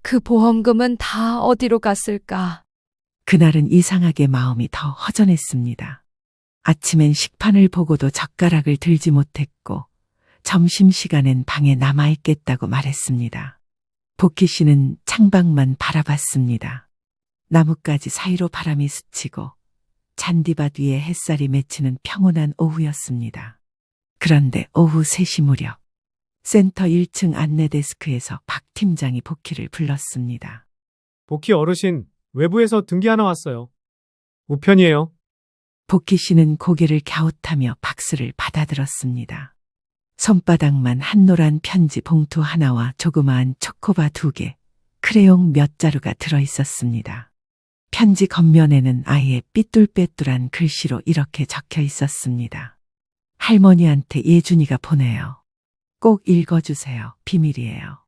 그 보험금은 다 어디로 갔을까? 그날은 이상하게 마음이 더 허전했습니다. 아침엔 식판을 보고도 젓가락을 들지 못했고 점심시간엔 방에 남아있겠다고 말했습니다. 복희 씨는 창밖만 바라봤습니다. 나뭇가지 사이로 바람이 스치고 잔디밭 위에 햇살이 맺히는 평온한 오후였습니다. 그런데 오후 3시 무렵 센터 1층 안내데스크에서 박 팀장이 복희를 불렀습니다. 복희 어르신, 외부에서 등기 하나 왔어요. 우편이에요. 복희 씨는 고개를 갸웃하며 박스를 받아들었습니다. 손바닥만 한노란 편지 봉투 하나와 조그마한 초코바 2개, 크레용 몇 자루가 들어있었습니다. 편지 겉면에는 아예 삐뚤빼뚤한 글씨로 이렇게 적혀 있었습니다. 할머니한테 예준이가 보내요. 꼭 읽어주세요. 비밀이에요.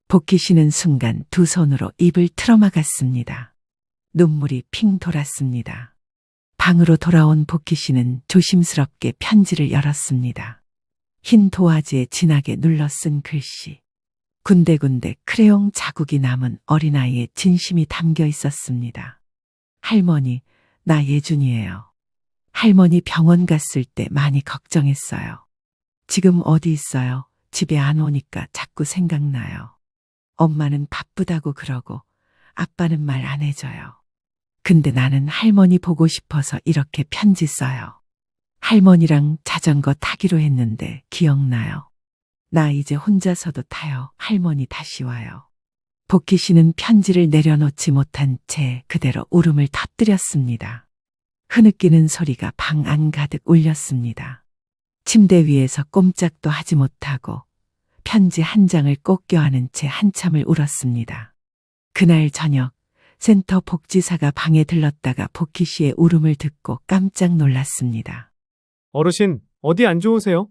복희 씨는 순간 2 손으로 입을 틀어막았습니다. 눈물이 핑 돌았습니다. 방으로 돌아온 복희 씨는 조심스럽게 편지를 열었습니다. 흰 도화지에 진하게 눌러 쓴 글씨. 군데군데 크레용 자국이 남은 어린아이의 진심이 담겨 있었습니다. 할머니, 나 예준이에요. 할머니 병원 갔을 때 많이 걱정했어요. 지금 어디 있어요? 집에 안 오니까 자꾸 생각나요. 엄마는 바쁘다고 그러고 아빠는 말 안 해줘요. 근데 나는 할머니 보고 싶어서 이렇게 편지 써요. 할머니랑 자전거 타기로 했는데 기억나요? 나 이제 혼자서도 타요. 할머니 다시 와요. 복희 씨는 편지를 내려놓지 못한 채 그대로 울음을 터뜨렸습니다. 흐느끼는 소리가 방 안 가득 울렸습니다. 침대 위에서 꼼짝도 하지 못하고 편지 한 장을 꼭 껴안은 채 한참을 울었습니다. 그날 저녁 센터 복지사가 방에 들렀다가 복희 씨의 울음을 듣고 깜짝 놀랐습니다. 어르신, 어디 안 좋으세요?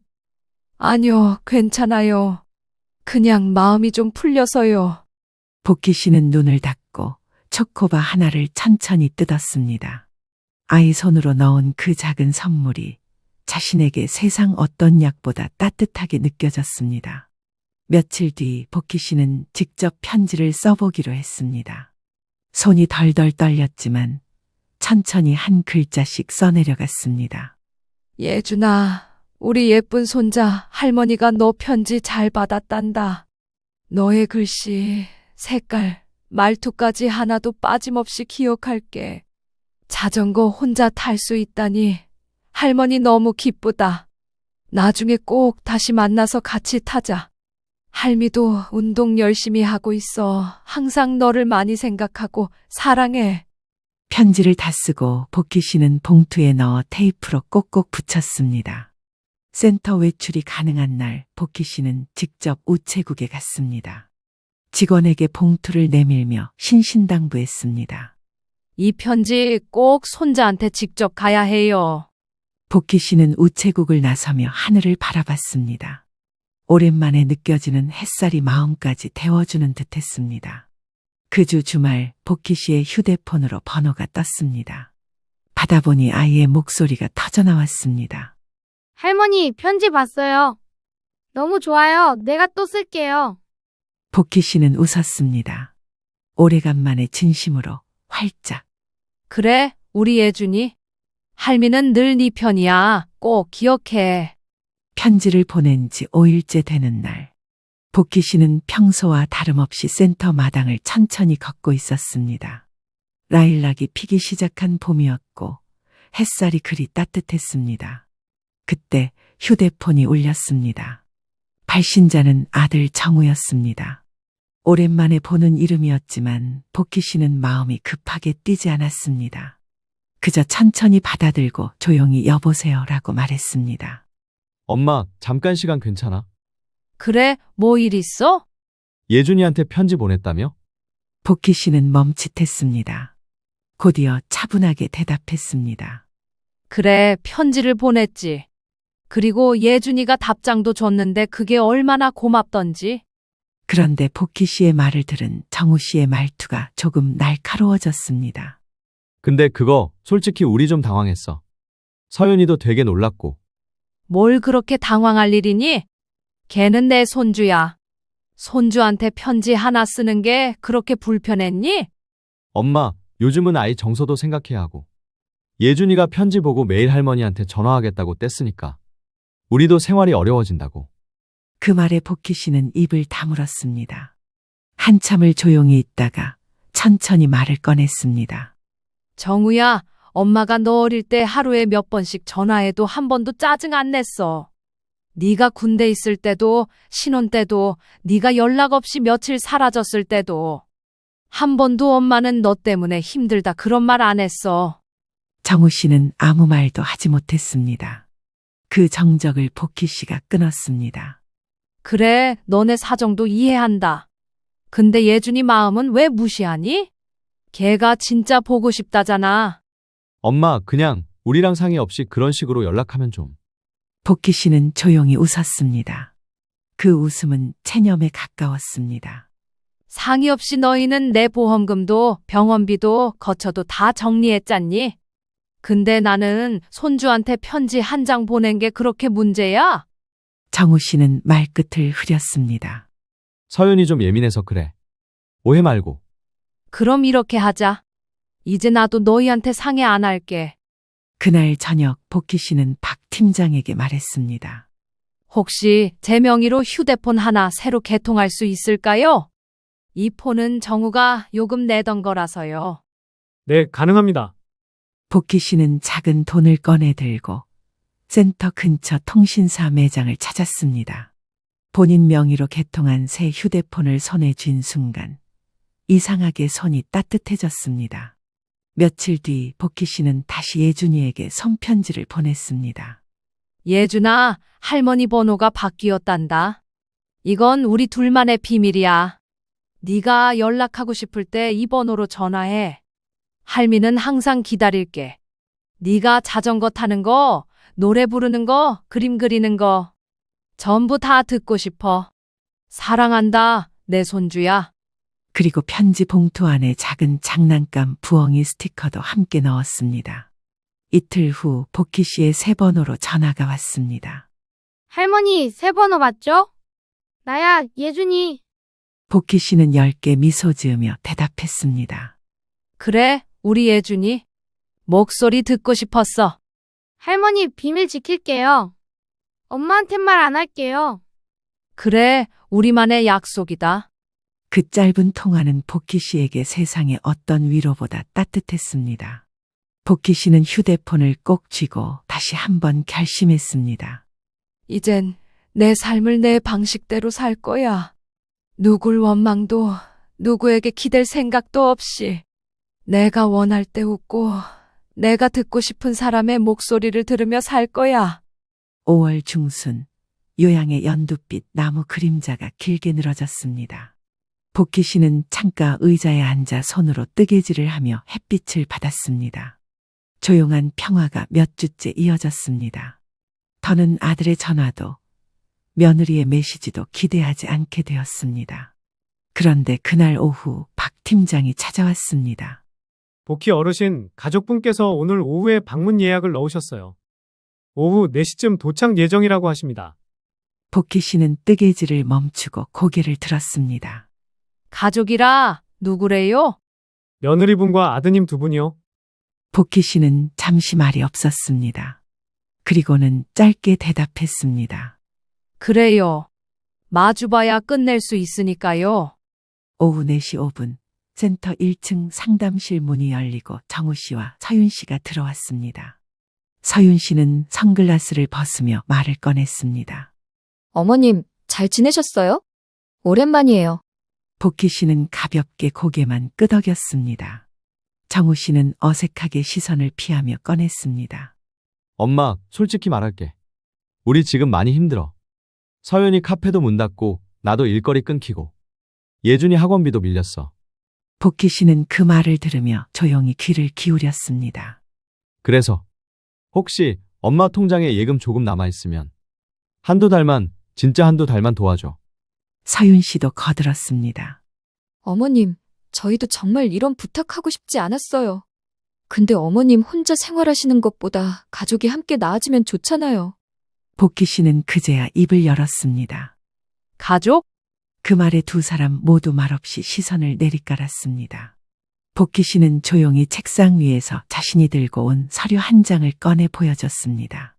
아니요, 괜찮아요. 그냥 마음이 좀 풀려서요. 복희 씨는 눈을 닫고 초코바 하나를 천천히 뜯었습니다. 아이 손으로 넣은 그 작은 선물이 자신에게 세상 어떤 약보다 따뜻하게 느껴졌습니다. 며칠 뒤 복희 씨는 직접 편지를 써보기로 했습니다. 손이 덜덜 떨렸지만 천천히 한 글자씩 써내려갔습니다. 예준아, 우리 예쁜 손자 할머니가 너 편지 잘 받았단다. 너의 글씨, 색깔, 말투까지 하나도 빠짐없이 기억할게. 자전거 혼자 탈 수 있다니 할머니 너무 기쁘다. 나중에 꼭 다시 만나서 같이 타자. 할미도 운동 열심히 하고 있어. 항상 너를 많이 생각하고 사랑해. 편지를 다 쓰고 복희 씨는 봉투에 넣어 테이프로 꼭꼭 붙였습니다. 센터 외출이 가능한 날 복희 씨는 직접 우체국에 갔습니다. 직원에게 봉투를 내밀며 신신당부했습니다. 이 편지 꼭 손자한테 직접 가야 해요. 복희 씨는 우체국을 나서며 하늘을 바라봤습니다. 오랜만에 느껴지는 햇살이 마음까지 데워주는 듯했습니다. 그 주 주말 복희 씨의 휴대폰으로 번호가 떴습니다. 받아보니 아이의 목소리가 터져나왔습니다. 할머니, 편지 봤어요. 너무 좋아요. 내가 또 쓸게요. 복희 씨는 웃었습니다. 오래간만에 진심으로 활짝. 그래, 우리 예준이. 할미는 늘 네 편이야. 꼭 기억해. 편지를 보낸 지 5일째 되는 날. 복희 씨는 평소와 다름없이 센터 마당을 천천히 걷고 있었습니다. 라일락이 피기 시작한 봄이었고 햇살이 그리 따뜻했습니다. 그때 휴대폰이 울렸습니다. 발신자는 아들 정우였습니다. 오랜만에 보는 이름이었지만 복희 씨는 마음이 급하게 뛰지 않았습니다. 그저 천천히 받아들고 조용히 여보세요라고 말했습니다. 엄마, 잠깐 시간 괜찮아? 그래, 뭐 일 있어? 예준이한테 편지 보냈다며? 복희 씨는 멈칫했습니다. 곧이어 차분하게 대답했습니다. 그래, 편지를 보냈지. 그리고 예준이가 답장도 줬는데 그게 얼마나 고맙던지. 그런데 복희 씨의 말을 들은 정우 씨의 말투가 조금 날카로워졌습니다. 근데 그거 솔직히 우리 좀 당황했어. 서윤이도 되게 놀랐고. 뭘 그렇게 당황할 일이니? 걔는 내 손주야. 손주한테 편지 하나 쓰는 게 그렇게 불편했니? 엄마, 요즘은 아이 정서도 생각해야 하고. 예준이가 편지 보고 매일 할머니한테 전화하겠다고 뗐으니까. 우리도 생활이 어려워진다고. 그 말에 복희 씨는 입을 다물었습니다. 한참을 조용히 있다가 천천히 말을 꺼냈습니다. 정우야, 엄마가 너 어릴 때 하루에 몇 번씩 전화해도 한 번도 짜증 안 냈어. 네가 군대 있을 때도 신혼 때도 네가 연락 없이 며칠 사라졌을 때도 한 번도 엄마는 너 때문에 힘들다 그런 말 안 했어. 정우 씨는 아무 말도 하지 못했습니다. 그 정적을 복희 씨가 끊었습니다. 그래, 너네 사정도 이해한다. 근데 예준이 마음은 왜 무시하니? 걔가 진짜 보고 싶다잖아. 엄마, 그냥 우리랑 상의 없이 그런 식으로 연락하면 좀. 복희 씨는 조용히 웃었습니다. 그 웃음은 체념에 가까웠습니다. 상의 없이 너희는 내 보험금도 병원비도 거쳐도 다 정리했잖니? 근데 나는 손주한테 편지 한 장 보낸 게 그렇게 문제야? 정우 씨는 말끝을 흐렸습니다. 서윤이 좀 예민해서 그래. 오해 말고. 그럼 이렇게 하자. 이제 나도 너희한테 상의 안 할게. 그날 저녁 복희 씨는 박 팀장에게 말했습니다. 혹시 제 명의로 휴대폰 하나 새로 개통할 수 있을까요? 이 폰은 정우가 요금 내던 거라서요. 네, 가능합니다. 복희 씨는 작은 돈을 꺼내 들고 센터 근처 통신사 매장을 찾았습니다. 본인 명의로 개통한 새 휴대폰을 손에 쥔 순간 이상하게 손이 따뜻해졌습니다. 며칠 뒤 복희 씨는 다시 예준이에게 손편지를 보냈습니다. 예준아, 할머니 번호가 바뀌었단다. 이건 우리 둘만의 비밀이야. 네가 연락하고 싶을 때 이 번호로 전화해. 할미는 항상 기다릴게. 네가 자전거 타는 거, 노래 부르는 거, 그림 그리는 거 전부 다 듣고 싶어. 사랑한다, 내 손주야. 그리고 편지 봉투 안에 작은 장난감 부엉이 스티커도 함께 넣었습니다. 이틀 후 복희 씨의 새 번호로 전화가 왔습니다. 할머니, 새 번호 맞죠? 나야, 예준이. 복희 씨는 얇게 미소 지으며 대답했습니다. 그래, 우리 예준이. 목소리 듣고 싶었어. 할머니, 비밀 지킬게요. 엄마한테 말 안 할게요. 그래, 우리만의 약속이다. 그 짧은 통화는 복희 씨에게 세상의 어떤 위로보다 따뜻했습니다. 복희 씨는 휴대폰을 꼭 쥐고 다시 한번 결심했습니다. 이젠 내 삶을 내 방식대로 살 거야. 누굴 원망도, 누구에게 기댈 생각도 없이 내가 원할 때 웃고 내가 듣고 싶은 사람의 목소리를 들으며 살 거야. 5월 중순, 요양의 연두빛 나무 그림자가 길게 늘어졌습니다. 복희 씨는 창가 의자에 앉아 손으로 뜨개질을 하며 햇빛을 받았습니다. 조용한 평화가 몇 주째 이어졌습니다. 더는 아들의 전화도 며느리의 메시지도 기대하지 않게 되었습니다. 그런데 그날 오후 박 팀장이 찾아왔습니다. 복희 어르신, 가족분께서 오늘 오후에 방문 예약을 넣으셨어요. 오후 4시쯤 도착 예정이라고 하십니다. 복희 씨는 뜨개질을 멈추고 고개를 들었습니다. 가족이라 누구래요? 며느리분과 아드님 두 분이요. 복희 씨는 잠시 말이 없었습니다. 그리고는 짧게 대답했습니다. 그래요. 마주봐야 끝낼 수 있으니까요. 오후 4시 5분, 센터 1층 상담실 문이 열리고 정우 씨와 서윤 씨가 들어왔습니다. 서윤 씨는 선글라스를 벗으며 말을 꺼냈습니다. 어머님, 잘 지내셨어요? 오랜만이에요. 복희 씨는 가볍게 고개만 끄덕였습니다. 정우 씨는 어색하게 시선을 피하며 꺼냈습니다. 엄마, 솔직히 말할게. 우리 지금 많이 힘들어. 서윤이 카페도 문 닫고 나도 일거리 끊기고 예준이 학원비도 밀렸어. 복희 씨는 그 말을 들으며 조용히 귀를 기울였습니다. 그래서 혹시 엄마 통장에 예금 조금 남아있으면 한두 달만, 진짜 한두 달만 도와줘. 서윤 씨도 거들었습니다. 어머님, 저희도 정말 이런 부탁하고 싶지 않았어요. 근데 어머님 혼자 생활하시는 것보다 가족이 함께 나아지면 좋잖아요. 복희 씨는 그제야 입을 열었습니다. 가족? 그 말에 두 사람 모두 말없이 시선을 내리깔았습니다. 복희 씨는 조용히 책상 위에서 자신이 들고 온 서류 한 장을 꺼내 보여줬습니다.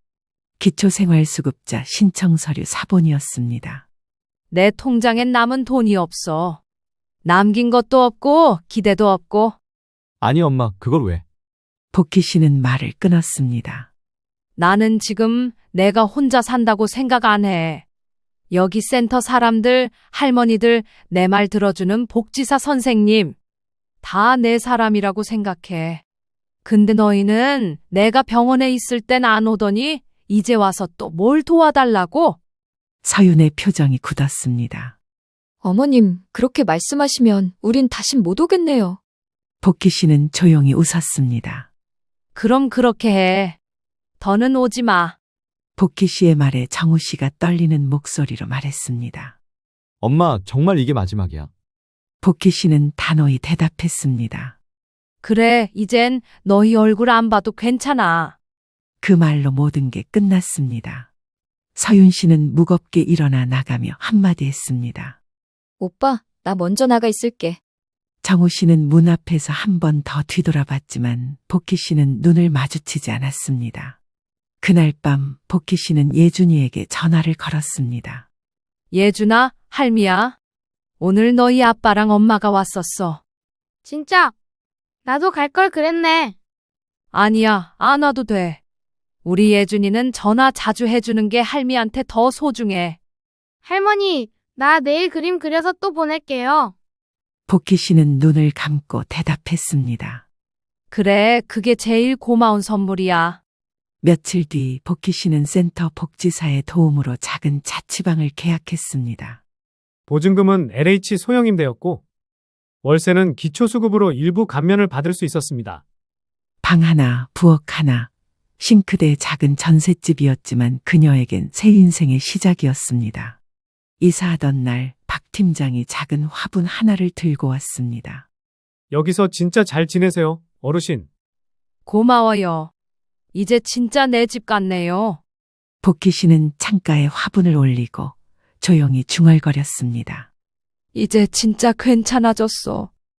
기초생활수급자 신청 서류 사본이었습니다. 내 통장엔 남은 돈이 없어. 남긴 것도 없고 기대도 없고. 아니 엄마, 그걸 왜? 복희 씨는 말을 끊었습니다. 나는 지금 내가 혼자 산다고 생각 안 해. 여기 센터 사람들, 할머니들, 내 말 들어주는 복지사 선생님, 다 내 사람이라고 생각해. 근데 너희는 내가 병원에 있을 땐 안 오더니 이제 와서 또 뭘 도와달라고? 서윤의 표정이 굳었습니다. 어머님, 그렇게 말씀하시면 우린 다신 못 오겠네요. 복희 씨는 조용히 웃었습니다. 그럼 그렇게 해. 더는 오지 마. 복희 씨의 말에 정우 씨가 떨리는 목소리로 말했습니다. 엄마, 정말 이게 마지막이야. 복희 씨는 단호히 대답했습니다. 그래, 이젠 너희 얼굴 안 봐도 괜찮아. 그 말로 모든 게 끝났습니다. 서윤 씨는 무겁게 일어나 나가며 한마디 했습니다. 오빠, 나 먼저 나가 있을게. 정우 씨는 문 앞에서 한 번 더 뒤돌아봤지만 복희 씨는 눈을 마주치지 않았습니다. 그날 밤 복희 씨는 예준이에게 전화를 걸었습니다. 예준아, 할미야. 오늘 너희 아빠랑 엄마가 왔었어. 진짜? 나도 갈 걸 그랬네. 아니야, 안 와도 돼. 우리 예준이는 전화 자주 해주는 게 할미한테 더 소중해. 할머니, 나 내일 그림 그려서 또 보낼게요. 복희 씨는 눈을 감고 대답했습니다. 그래, 그게 제일 고마운 선물이야. 며칠 뒤 복희 씨는 센터 복지사의 도움으로 작은 자취방을 계약했습니다. 보증금은 LH 소형임대였고 월세는 기초수급으로 일부 감면을 받을 수 있었습니다. 방 하나, 부엌 하나, 싱크대 작은 전셋집이었지만 그녀에겐 새 인생의 시작이었습니다. 이사하던 날 박 팀장이 작은 화분 하나를 들고 왔습니다. 여기서 진짜 잘 지내세요, 어르신. 고마워요. 이제 진짜 내 집 같네요. 복희 씨는 창가에 화분을 올리고 조용히 중얼거렸습니다. 이제 진짜 괜찮아졌어.